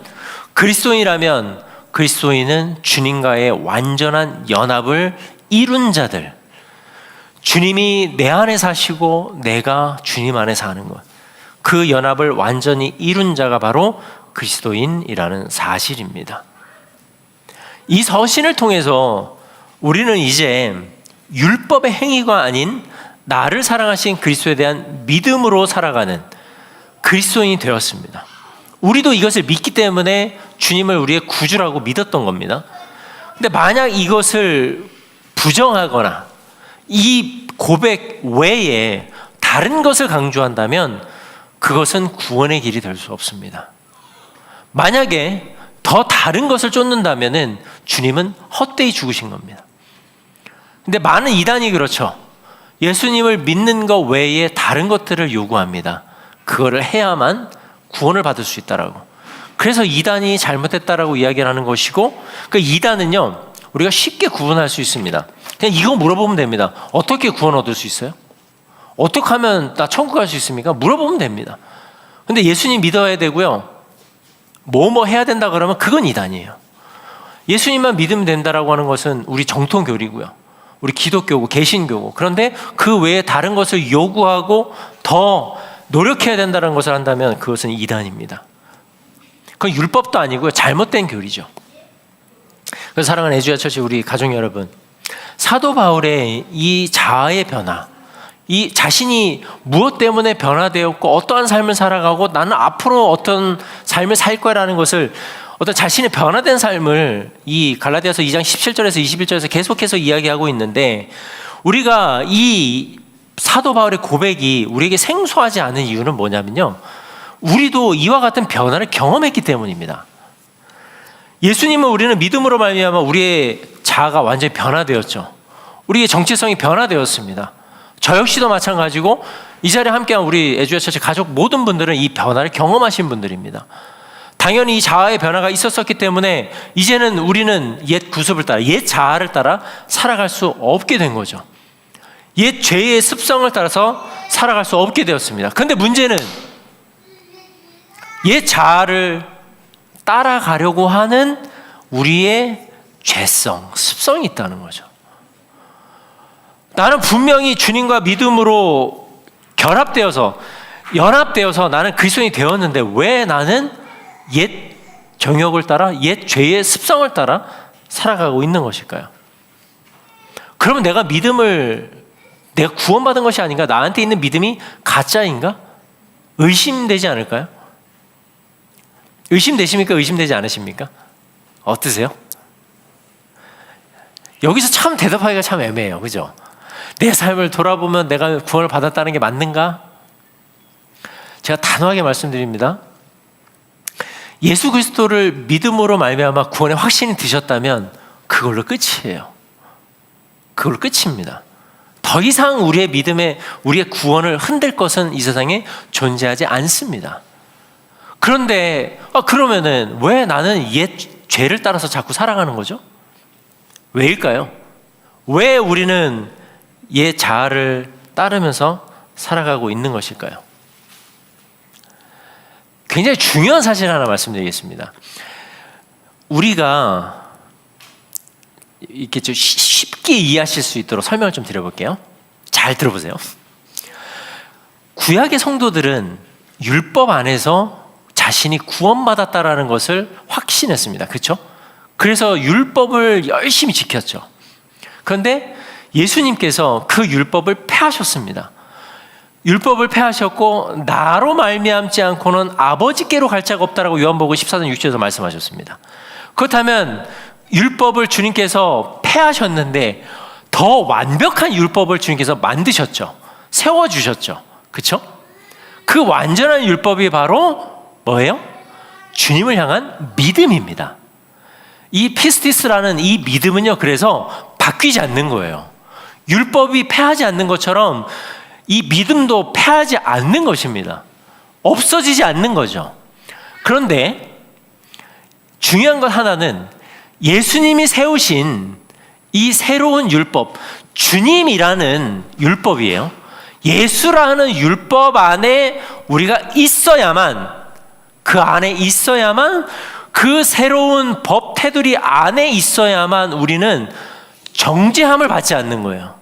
그리스도인이라면 그리스도인은 주님과의 완전한 연합을 이룬 자들, 주님이 내 안에 사시고 내가 주님 안에 사는 것, 그 연합을 완전히 이룬 자가 바로 그리스도인이라는 사실입니다. 이 서신을 통해서 우리는 이제 율법의 행위가 아닌 나를 사랑하신 그리스도에 대한 믿음으로 살아가는 그리스도인이 되었습니다. 우리도 이것을 믿기 때문에 주님을 우리의 구주라고 믿었던 겁니다. 근데 만약 이것을 부정하거나 이 고백 외에 다른 것을 강조한다면 그것은 구원의 길이 될 수 없습니다. 만약에 더 다른 것을 쫓는다면은 주님은 헛되이 죽으신 겁니다. 근데 많은 이단이 그렇죠. 예수님을 믿는 것 외에 다른 것들을 요구합니다. 그거를 해야만 구원을 받을 수 있다라고. 그래서 이단이 잘못했다라고 이야기를 하는 것이고, 그 이단은요, 우리가 쉽게 구분할 수 있습니다. 그냥 이거 물어보면 됩니다. 어떻게 구원 얻을 수 있어요? 어떻게 하면 나 천국 갈 수 있습니까? 물어보면 됩니다. 근데 예수님 믿어야 되고요, 뭐 해야 된다 그러면 그건 이단이에요. 예수님만 믿으면 된다라고 하는 것은 우리 정통교리고요, 우리 기독교고 개신교고, 그런데 그 외에 다른 것을 요구하고 더 노력해야 된다는 것을 한다면 그것은 이단입니다. 그건 율법도 아니고요, 잘못된 교리죠. 그래서 사랑하는 애주야 처치 우리 가족 여러분, 사도 바울의 이 자아의 변화, 이 자신이 무엇 때문에 변화되었고 어떠한 삶을 살아가고 나는 앞으로 어떤 삶을 살 거라는 것을, 어떤 자신의 변화된 삶을 이 갈라디아서 2장 17절에서 21절에서 계속해서 이야기하고 있는데, 우리가 이 사도 바울의 고백이 우리에게 생소하지 않은 이유는 뭐냐면요, 우리도 이와 같은 변화를 경험했기 때문입니다. 예수님은 우리는 믿음으로 말미암아 우리의 자아가 완전히 변화되었죠. 우리의 정체성이 변화되었습니다. 저 역시도 마찬가지고 이 자리에 함께한 우리 애주야 처치 가족 모든 분들은 이 변화를 경험하신 분들입니다. 당연히 이 자아의 변화가 있었기 때문에 이제는 우리는 옛 구습을 따라, 옛 자아를 따라 살아갈 수 없게 된 거죠. 옛 죄의 습성을 따라서 살아갈 수 없게 되었습니다. 그런데 문제는 옛 자아를 따라가려고 하는 우리의 죄성, 습성이 있다는 거죠. 나는 분명히 주님과 믿음으로 연합되어서 나는 그리스도인이 되었는데 왜 나는 옛 정욕을 따라, 옛 죄의 습성을 따라 살아가고 있는 것일까요? 그러면 내가 구원받은 것이 아닌가? 나한테 있는 믿음이 가짜인가? 의심되지 않을까요? 의심되십니까? 의심되지 않으십니까? 어떠세요? 여기서 참 대답하기가 참 애매해요. 그죠? 내 삶을 돌아보면 내가 구원을 받았다는 게 맞는가? 제가 단호하게 말씀드립니다. 예수 그리스도를 믿음으로 말미암아 구원의 확신이 드셨다면 그걸로 끝이에요. 그걸로 끝입니다. 더 이상 우리의 믿음에, 우리의 구원을 흔들 것은 이 세상에 존재하지 않습니다. 그런데 그러면은 왜 나는 옛 죄를 따라서 자꾸 살아가는 거죠? 왜일까요? 왜 우리는 옛 자아를 따르면서 살아가고 있는 것일까요? 굉장히 중요한 사실 하나 말씀드리겠습니다. 우리가 이렇게 좀 쉽게 이해하실 수 있도록 설명을 좀 드려볼게요. 잘 들어보세요. 구약의 성도들은 율법 안에서 자신이 구원받았다라는 것을 확신했습니다. 그렇죠? 그래서 율법을 열심히 지켰죠. 그런데 예수님께서 그 율법을 폐하셨습니다. 율법을 폐하셨고 나로 말미암지 않고는 아버지께로 갈 자가 없다라고 요한복음 14장 6절에서 말씀하셨습니다. 그렇다면 율법을 주님께서 폐하셨는데 더 완벽한 율법을 주님께서 만드셨죠. 세워주셨죠. 그렇죠? 그 완전한 율법이 바로 뭐예요? 주님을 향한 믿음입니다. 이 피스티스라는 이 믿음은요, 그래서 바뀌지 않는 거예요. 율법이 폐하지 않는 것처럼 이 믿음도 폐하지 않는 것입니다. 없어지지 않는 거죠. 그런데 중요한 것 하나는 예수님이 세우신 이 새로운 율법, 주님이라는 율법이에요. 예수라는 율법 안에 우리가 있어야만, 그 안에 있어야만, 그 새로운 법 테두리 안에 있어야만 우리는 정죄함을 받지 않는 거예요.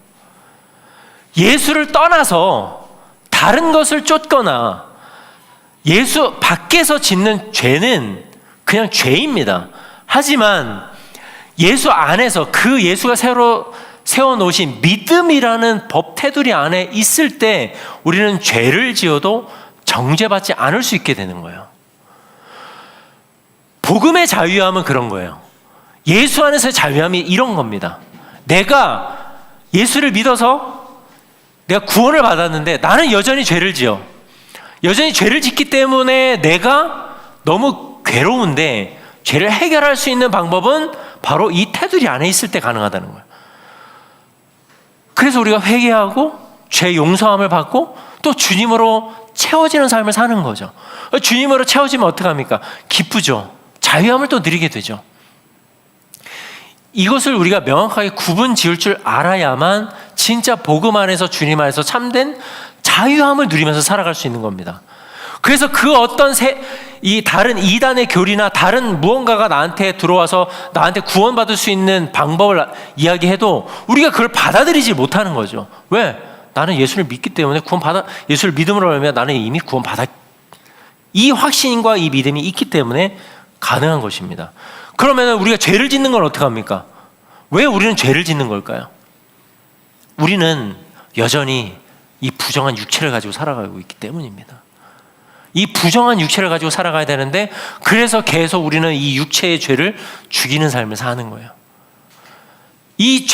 예수를 떠나서 다른 것을 쫓거나 예수 밖에서 짓는 죄는 그냥 죄입니다. 하지만 예수 안에서 그 예수가 새로 세워놓으신 믿음이라는 법 테두리 안에 있을 때 우리는 죄를 지어도 정죄받지 않을 수 있게 되는 거예요. 복음의 자유함은 그런 거예요. 예수 안에서의 자유함이 이런 겁니다. 내가 예수를 믿어서 내가 구원을 받았는데 나는 여전히 죄를 지어. 여전히 죄를 짓기 때문에 내가 너무 괴로운데 죄를 해결할 수 있는 방법은 바로 이 테두리 안에 있을 때 가능하다는 거예요. 그래서 우리가 회개하고 죄 용서함을 받고 또 주님으로 채워지는 삶을 사는 거죠. 주님으로 채워지면 어떡합니까? 기쁘죠. 자유함을 또 누리게 되죠. 이것을 우리가 명확하게 구분 지을 줄 알아야만 진짜 복음 안에서 주님 안에서 참된 자유함을 누리면서 살아갈 수 있는 겁니다. 그래서 그 어떤 이 다른 이단의 교리나 다른 무언가가 나한테 들어와서 나한테 구원받을 수 있는 방법을 이야기해도 우리가 그걸 받아들이지 못하는 거죠. 왜? 나는 예수를 믿기 때문에 예수를 믿음으로 하면 나는 이미 구원받았. 이 확신과 이 믿음이 있기 때문에 가능한 것입니다. 그러면 우리가 죄를 짓는 건 어떡합니까? 왜 우리는 죄를 짓는 걸까요? 우리는 여전히 이 부정한 육체를 가지고 살아가고 있기 때문입니다. 이 부정한 육체를 가지고 살아가야 되는데, 그래서 계속 우리는 이 육체의 죄를 죽이는 삶을 사는 거예요. 이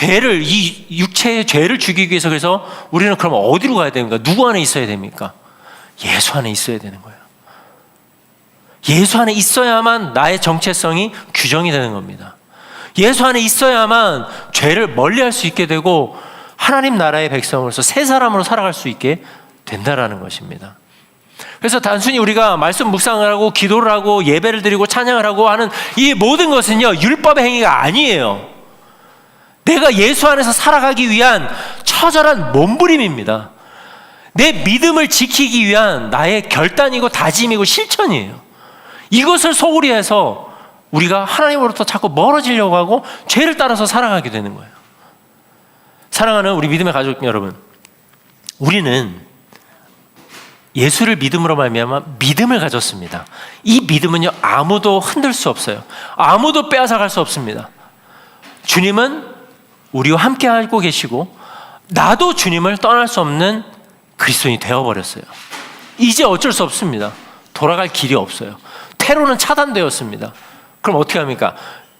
육체의 죄를 죽이기 위해서, 그래서 우리는 그럼 어디로 가야 됩니까? 누구 안에 있어야 됩니까? 예수 안에 있어야 되는 거예요. 예수 안에 있어야만 나의 정체성이 규정이 되는 겁니다. 예수 안에 있어야만 죄를 멀리할 수 있게 되고 하나님 나라의 백성으로서 새 사람으로 살아갈 수 있게 된다라는 것입니다. 그래서 단순히 우리가 말씀 묵상을 하고 기도를 하고 예배를 드리고 찬양을 하고 하는 이 모든 것은요, 율법의 행위가 아니에요. 내가 예수 안에서 살아가기 위한 처절한 몸부림입니다. 내 믿음을 지키기 위한 나의 결단이고 다짐이고 실천이에요. 이것을 소홀히 해서 우리가 하나님으로부터 자꾸 멀어지려고 하고 죄를 따라서 살아가게 되는 거예요. 사랑하는 우리 믿음의 가족 여러분, 우리는 예수를 믿음으로 말미암아 믿음을 가졌습니다. 이 믿음은요, 아무도 흔들 수 없어요. 아무도 빼앗아갈 수 없습니다. 주님은 우리와 함께 하고 계시고 나도 주님을 떠날 수 없는 그리스도인이 되어버렸어요. 이제 어쩔 수 없습니다. 돌아갈 길이 없어요. 퇴로는 차단되었습니다. 그럼 어떻게 합니까?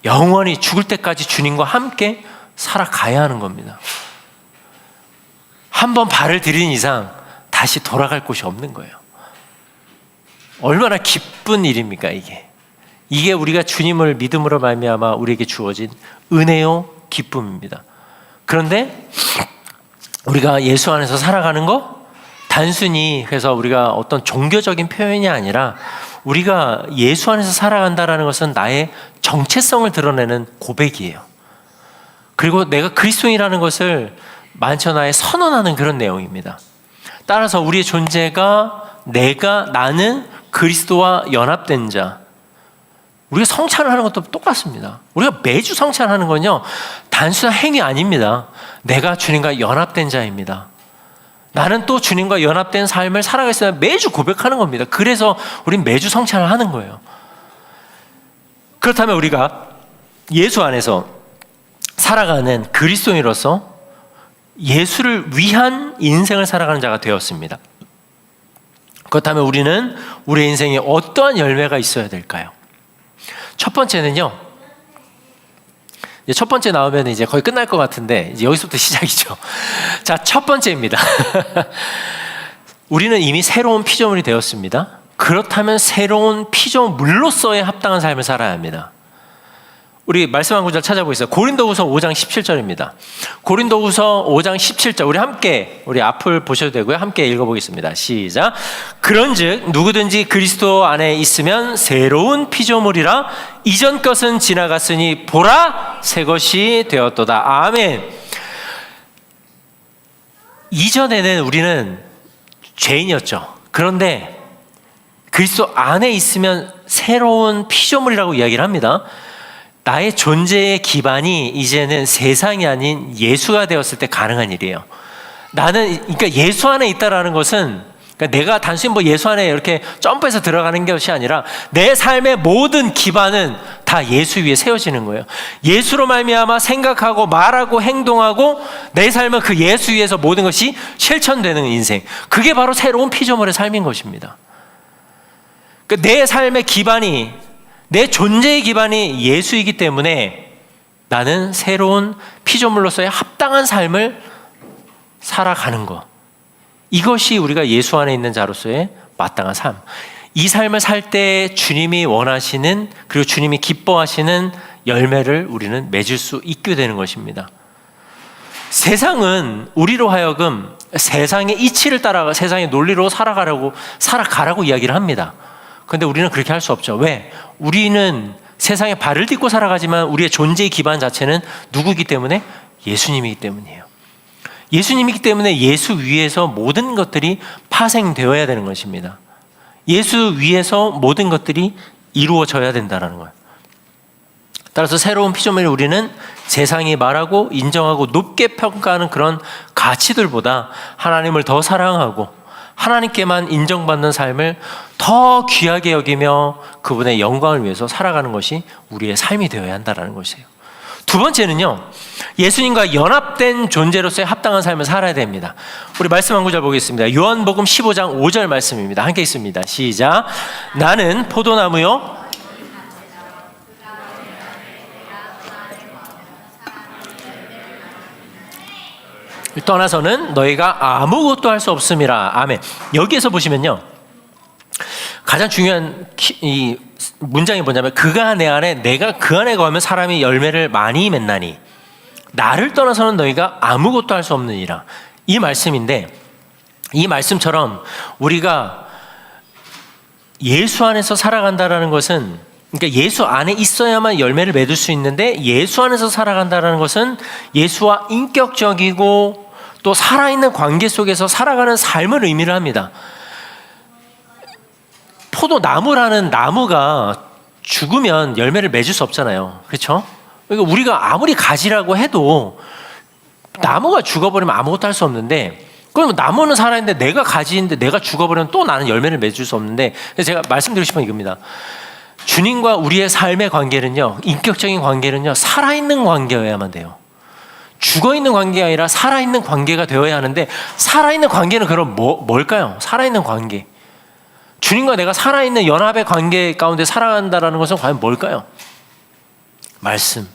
영원히 죽을 때까지 주님과 함께 살아가야 하는 겁니다. 한 번 발을 들인 이상 다시 돌아갈 곳이 없는 거예요. 얼마나 기쁜 일입니까, 이게 우리가 주님을 믿음으로 말미암아 우리에게 주어진 은혜요 기쁨입니다. 그런데 우리가 예수 안에서 살아가는 거 단순히 그래서 우리가 어떤 종교적인 표현이 아니라 우리가 예수 안에서 살아간다라는 것은 나의 정체성을 드러내는 고백이에요. 그리고 내가 그리스도인이라는 것을 만천하에 선언하는 그런 내용입니다. 따라서 우리의 존재가 나는 그리스도와 연합된 자. 우리가 성찬을 하는 것도 똑같습니다. 우리가 매주 성찬하는 건요, 단순한 행위 아닙니다. 내가 주님과 연합된 자입니다. 나는 또 주님과 연합된 삶을 살아가겠습니다. 매주 고백하는 겁니다. 그래서 우린 매주 성찬을 하는 거예요. 그렇다면 우리가 예수 안에서 살아가는 그리스도인으로서 예수를 위한 인생을 살아가는 자가 되었습니다. 그렇다면 우리는 우리의 인생에 어떠한 열매가 있어야 될까요? 첫 번째는요, 첫 번째 나오면 이제 거의 끝날 것 같은데 이제 여기서부터 시작이죠. 자, 첫 번째입니다. 우리는 이미 새로운 피조물이 되었습니다. 그렇다면 새로운 피조물로서의 합당한 삶을 살아야 합니다. 우리 말씀 한 구절 찾아보겠습니다. 고린도후서 5장 17절입니다. 고린도후서 5장 17절 우리 앞을 보셔도 되고요. 함께 읽어보겠습니다. 시작. 그런즉 누구든지 그리스도 안에 있으면 새로운 피조물이라 이전 것은 지나갔으니 보라 새 것이 되었도다. 아멘. 이전에는 우리는 죄인이었죠. 그런데 그리스도 안에 있으면 새로운 피조물이라고 이야기를 합니다. 나의 존재의 기반이 이제는 세상이 아닌 예수가 되었을 때 가능한 일이에요. 그러니까 예수 안에 있다라는 것은, 그러니까 내가 단순히 예수 안에 이렇게 점프해서 들어가는 것이 아니라 내 삶의 모든 기반은 다 예수 위에 세워지는 거예요. 예수로 말미암아 생각하고 말하고 행동하고 내 삶은 그 예수 위에서 모든 것이 실천되는 인생. 그게 바로 새로운 피조물의 삶인 것입니다. 그러니까 내 삶의 기반이, 내 존재의 기반이 예수이기 때문에 나는 새로운 피조물로서의 합당한 삶을 살아가는 것. 이것이 우리가 예수 안에 있는 자로서의 마땅한 삶. 이 삶을 살 때 주님이 원하시는, 그리고 주님이 기뻐하시는 열매를 우리는 맺을 수 있게 되는 것입니다. 세상은 우리로 하여금 세상의 이치를 따라가 세상의 논리로 살아가라고 이야기를 합니다. 그런데 우리는 그렇게 할 수 없죠. 왜? 우리는 세상에 발을 딛고 살아가지만 우리의 존재의 기반 자체는 누구이기 때문에? 예수님이기 때문이에요. 예수님이기 때문에 예수 위에서 모든 것들이 파생되어야 되는 것입니다. 예수 위에서 모든 것들이 이루어져야 된다는 거예요. 따라서 새로운 피조물을 우리는 세상이 말하고 인정하고 높게 평가하는 그런 가치들보다 하나님을 더 사랑하고 하나님께만 인정받는 삶을 더 귀하게 여기며 그분의 영광을 위해서 살아가는 것이 우리의 삶이 되어야 한다는 것이에요. 두 번째는요, 예수님과 연합된 존재로서의 합당한 삶을 살아야 됩니다. 우리 말씀 한 구절 보겠습니다. 요한복음 15장 5절 말씀입니다. 함께 있습니다. 시작. 나는 포도나무요 떠나서는 너희가 아무것도 할 수 없음이라. 아멘. 여기에서 보시면요, 가장 중요한 이 문장이 뭐냐면, 그가 내 안에 내가 그 안에 거하면 사람이 열매를 많이 맺나니 나를 떠나서는 너희가 아무것도 할 수 없느니라. 이 말씀인데, 이 말씀처럼 우리가 예수 안에서 살아간다라는 것은, 그러니까 예수 안에 있어야만 열매를 맺을 수 있는데, 예수 안에서 살아간다라는 것은 예수와 인격적이고 또 살아있는 관계 속에서 살아가는 삶을 의미를 합니다. 포도나무라는 나무가 죽으면 열매를 맺을 수 없잖아요. 그렇죠? 그러니까 우리가 아무리 가지라고 해도 나무가 죽어버리면 아무것도 할 수 없는데, 그럼 나무는 살아있는데 내가 가지인데 내가 죽어버리면 또 나는 열매를 맺을 수 없는데, 제가 말씀드리고 싶은 건 이겁니다. 주님과 우리의 삶의 관계는요, 인격적인 관계는요, 살아있는 관계여야만 돼요. 죽어있는 관계가 아니라 살아있는 관계가 되어야 하는데, 살아있는 관계는 그럼 뭘까요? 살아있는 관계. 주님과 내가 살아있는 연합의 관계 가운데 살아간다는 것은 과연 뭘까요? 말씀,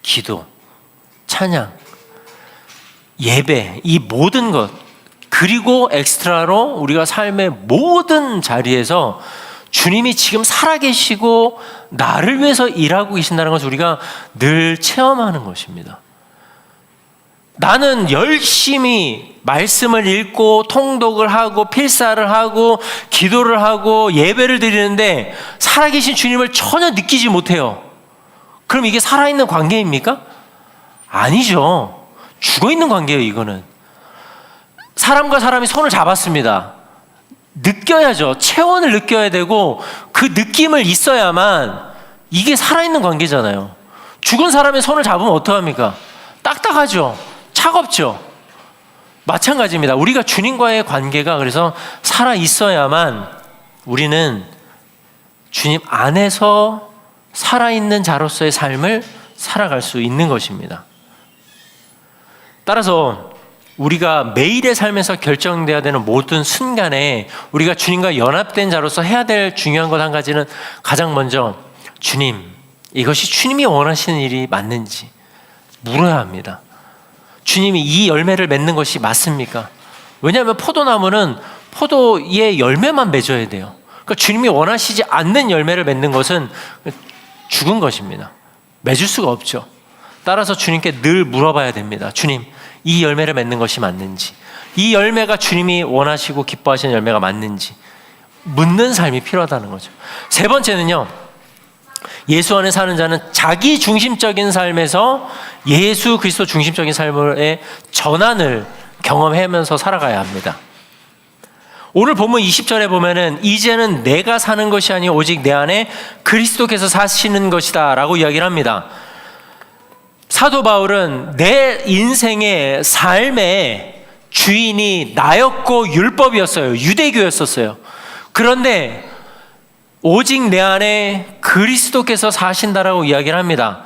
기도, 찬양, 예배, 이 모든 것, 그리고 엑스트라로 우리가 삶의 모든 자리에서 주님이 지금 살아계시고 나를 위해서 일하고 계신다는 것을 우리가 늘 체험하는 것입니다. 나는 열심히 말씀을 읽고 통독을 하고 필사를 하고 기도를 하고 예배를 드리는데 살아계신 주님을 전혀 느끼지 못해요. 그럼 이게 살아있는 관계입니까? 아니죠. 죽어있는 관계예요. 이거는 사람과 사람이 손을 잡았습니다. 느껴야죠. 체온을 느껴야 되고 그 느낌을 있어야만 이게 살아있는 관계잖아요. 죽은 사람의 손을 잡으면 어떡합니까? 딱딱하죠. 차갑죠. 마찬가지입니다. 우리가 주님과의 관계가 그래서 살아 있어야만 우리는 주님 안에서 살아있는 자로서의 삶을 살아갈 수 있는 것입니다. 따라서 우리가 매일의 삶에서 결정돼야 되는 모든 순간에 우리가 주님과 연합된 자로서 해야 될 중요한 것 한 가지는, 가장 먼저 주님, 이것이 주님이 원하시는 일이 맞는지 물어야 합니다. 주님이 이 열매를 맺는 것이 맞습니까? 왜냐하면 포도나무는 포도의 열매만 맺어야 돼요. 그러니까 주님이 원하시지 않는 열매를 맺는 것은 죽은 것입니다. 맺을 수가 없죠. 따라서 주님께 늘 물어봐야 됩니다. 주님, 이 열매를 맺는 것이 맞는지, 이 열매가 주님이 원하시고 기뻐하시는 열매가 맞는지 묻는 삶이 필요하다는 거죠. 세 번째는요, 예수 안에 사는 자는 자기 중심적인 삶에서 예수 그리스도 중심적인 삶의 전환을 경험하면서 살아가야 합니다. 오늘 본문 20절에 보면은 이제는 내가 사는 것이 아니요 오직 내 안에 그리스도께서 사시는 것이다 라고 이야기를 합니다. 사도 바울은 내 인생의 삶의 주인이 나였고 율법이었어요. 유대교였었어요. 그런데 오직 내 안에 그리스도께서 사신다라고 이야기를 합니다.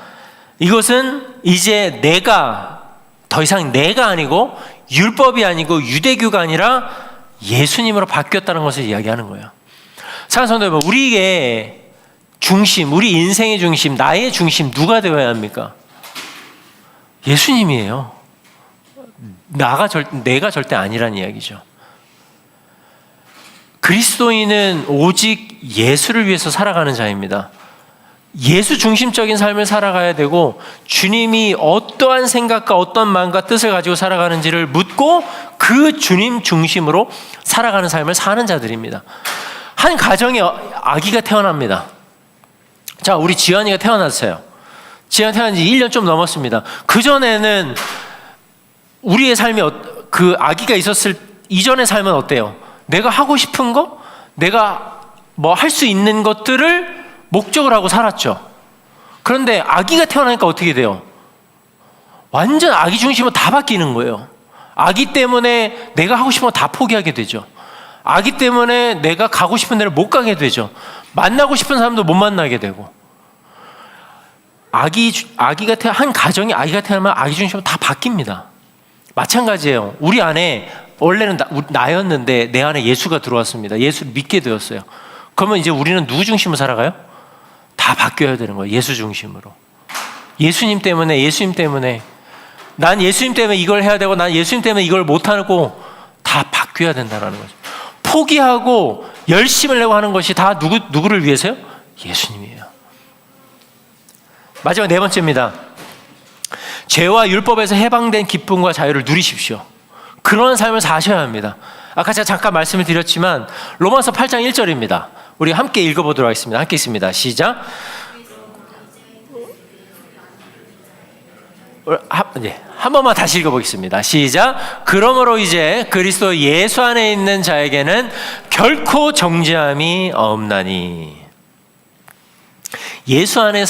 이것은 이제 내가 더 이상 내가 아니고 율법이 아니고 유대교가 아니라 예수님으로 바뀌었다는 것을 이야기하는 거예요. 사랑하는 성도 여러분, 우리의 중심, 우리 인생의 중심, 나의 중심 누가 되어야 합니까? 예수님이에요. 내가 절대 아니란 이야기죠. 그리스도인은 오직 예수를 위해서 살아가는 자입니다. 예수 중심적인 삶을 살아가야 되고, 주님이 어떠한 생각과 어떤 마음과 뜻을 가지고 살아가는지를 묻고 그 주님 중심으로 살아가는 삶을 사는 자들입니다. 한 가정에 아기가 태어납니다. 자, 우리 지환이가 태어났어요. 지환이 태어난 지 1년 좀 넘었습니다. 그전에는 우리의 삶이 그 아기가 있었을 이전의 삶은 어때요? 내가 하고 싶은 거, 내가 뭐 할 수 있는 것들을 목적으로 하고 살았죠. 그런데 아기가 태어나니까 어떻게 돼요? 완전 아기 중심으로 다 바뀌는 거예요. 아기 때문에 내가 하고 싶은 거 다 포기하게 되죠. 아기 때문에 내가 가고 싶은 데를 못 가게 되죠. 만나고 싶은 사람도 못 만나게 되고. 한 가정이 아기가 태어나면 아기 중심으로 다 바뀝니다. 마찬가지예요. 우리 안에 원래는 나였는데 내 안에 예수가 들어왔습니다. 예수를 믿게 되었어요. 그러면 이제 우리는 누구 중심으로 살아가요? 다 바뀌어야 되는 거예요. 예수 중심으로. 예수님 때문에 난 예수님 때문에 이걸 해야 되고 난 예수님 때문에 이걸 못하고 다 바뀌어야 된다는 거죠. 포기하고 열심을 내고 하는 것이 다 누구를 위해서요? 예수님이에요. 마지막 네 번째입니다. 죄와 율법에서 해방된 기쁨과 자유를 누리십시오. 그런 삶을 사셔야 합니다. 아까 제가 잠깐 말씀을 드렸지만 로마서 8장 1절입니다. 우리 함께 읽어보도록 하겠습니다. 함께 읽습니다. 시작. 한 번만 다시 읽어보겠습니다. 시작. 그러므로 이제 그리스도 예수 안에 있는 자에게는 결코 정죄함이 없나니. 예수 안에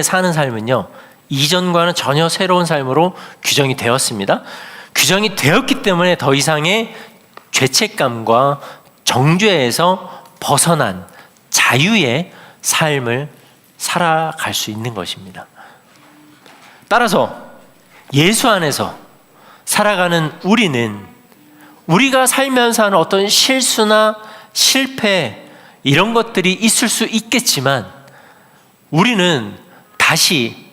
사는 삶은요, 이전과는 전혀 새로운 삶으로 규정이 되었습니다. 규정이 되었기 때문에 더 이상의 죄책감과 정죄에서 벗어난 자유의 삶을 살아갈 수 있는 것입니다. 따라서 예수 안에서 살아가는 우리가 살면서 하는 어떤 실수나 실패 이런 것들이 있을 수 있겠지만 우리는 다시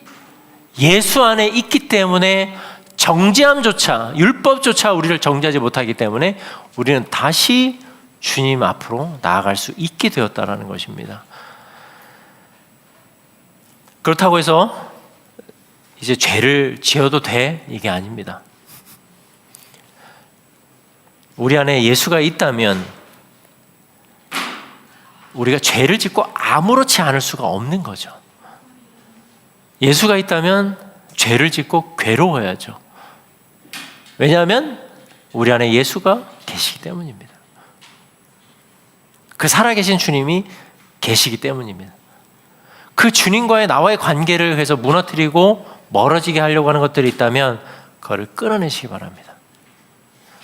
예수 안에 있기 때문에 정죄함조차 율법조차 우리를 정죄하지 못하기 때문에 우리는 다시 주님 앞으로 나아갈 수 있게 되었다는 것입니다. 그렇다고 해서 이제 죄를 지어도 돼? 이게 아닙니다. 우리 안에 예수가 있다면 우리가 죄를 짓고 아무렇지 않을 수가 없는 거죠. 예수가 있다면 죄를 짓고 괴로워야죠. 왜냐하면 우리 안에 예수가 계시기 때문입니다. 그 살아계신 주님이 계시기 때문입니다. 그 주님과의 나와의 관계를 해서 무너뜨리고 멀어지게 하려고 하는 것들이 있다면 그거를 끊어내시기 바랍니다.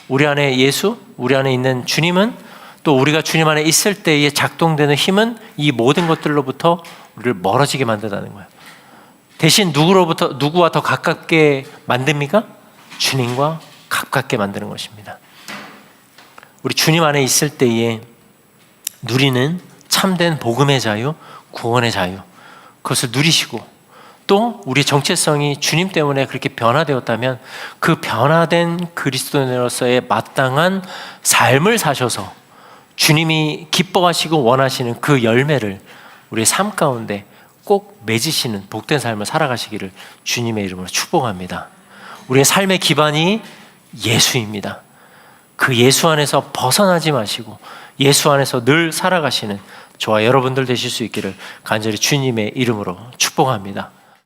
우리 안에 예수, 우리 안에 있는 주님은 또 우리가 주님 안에 있을 때에 작동되는 힘은 이 모든 것들로부터 우리를 멀어지게 만든다는 거예요. 대신 누구와 더 가깝게 만듭니까? 주님과 가깝게 만드는 것입니다. 우리 주님 안에 있을 때에 누리는 참된 복음의 자유, 구원의 자유, 그것을 누리시고 또 우리의 정체성이 주님 때문에 그렇게 변화되었다면 그 변화된 그리스도인으로서의 마땅한 삶을 사셔서 주님이 기뻐하시고 원하시는 그 열매를 우리의 삶 가운데 꼭 맺으시는 복된 삶을 살아가시기를 주님의 이름으로 축복합니다. 우리의 삶의 기반이 예수입니다. 그 예수 안에서 벗어나지 마시고 예수 안에서 늘 살아가시는 저와 여러분들 되실 수 있기를 간절히 주님의 이름으로 축복합니다.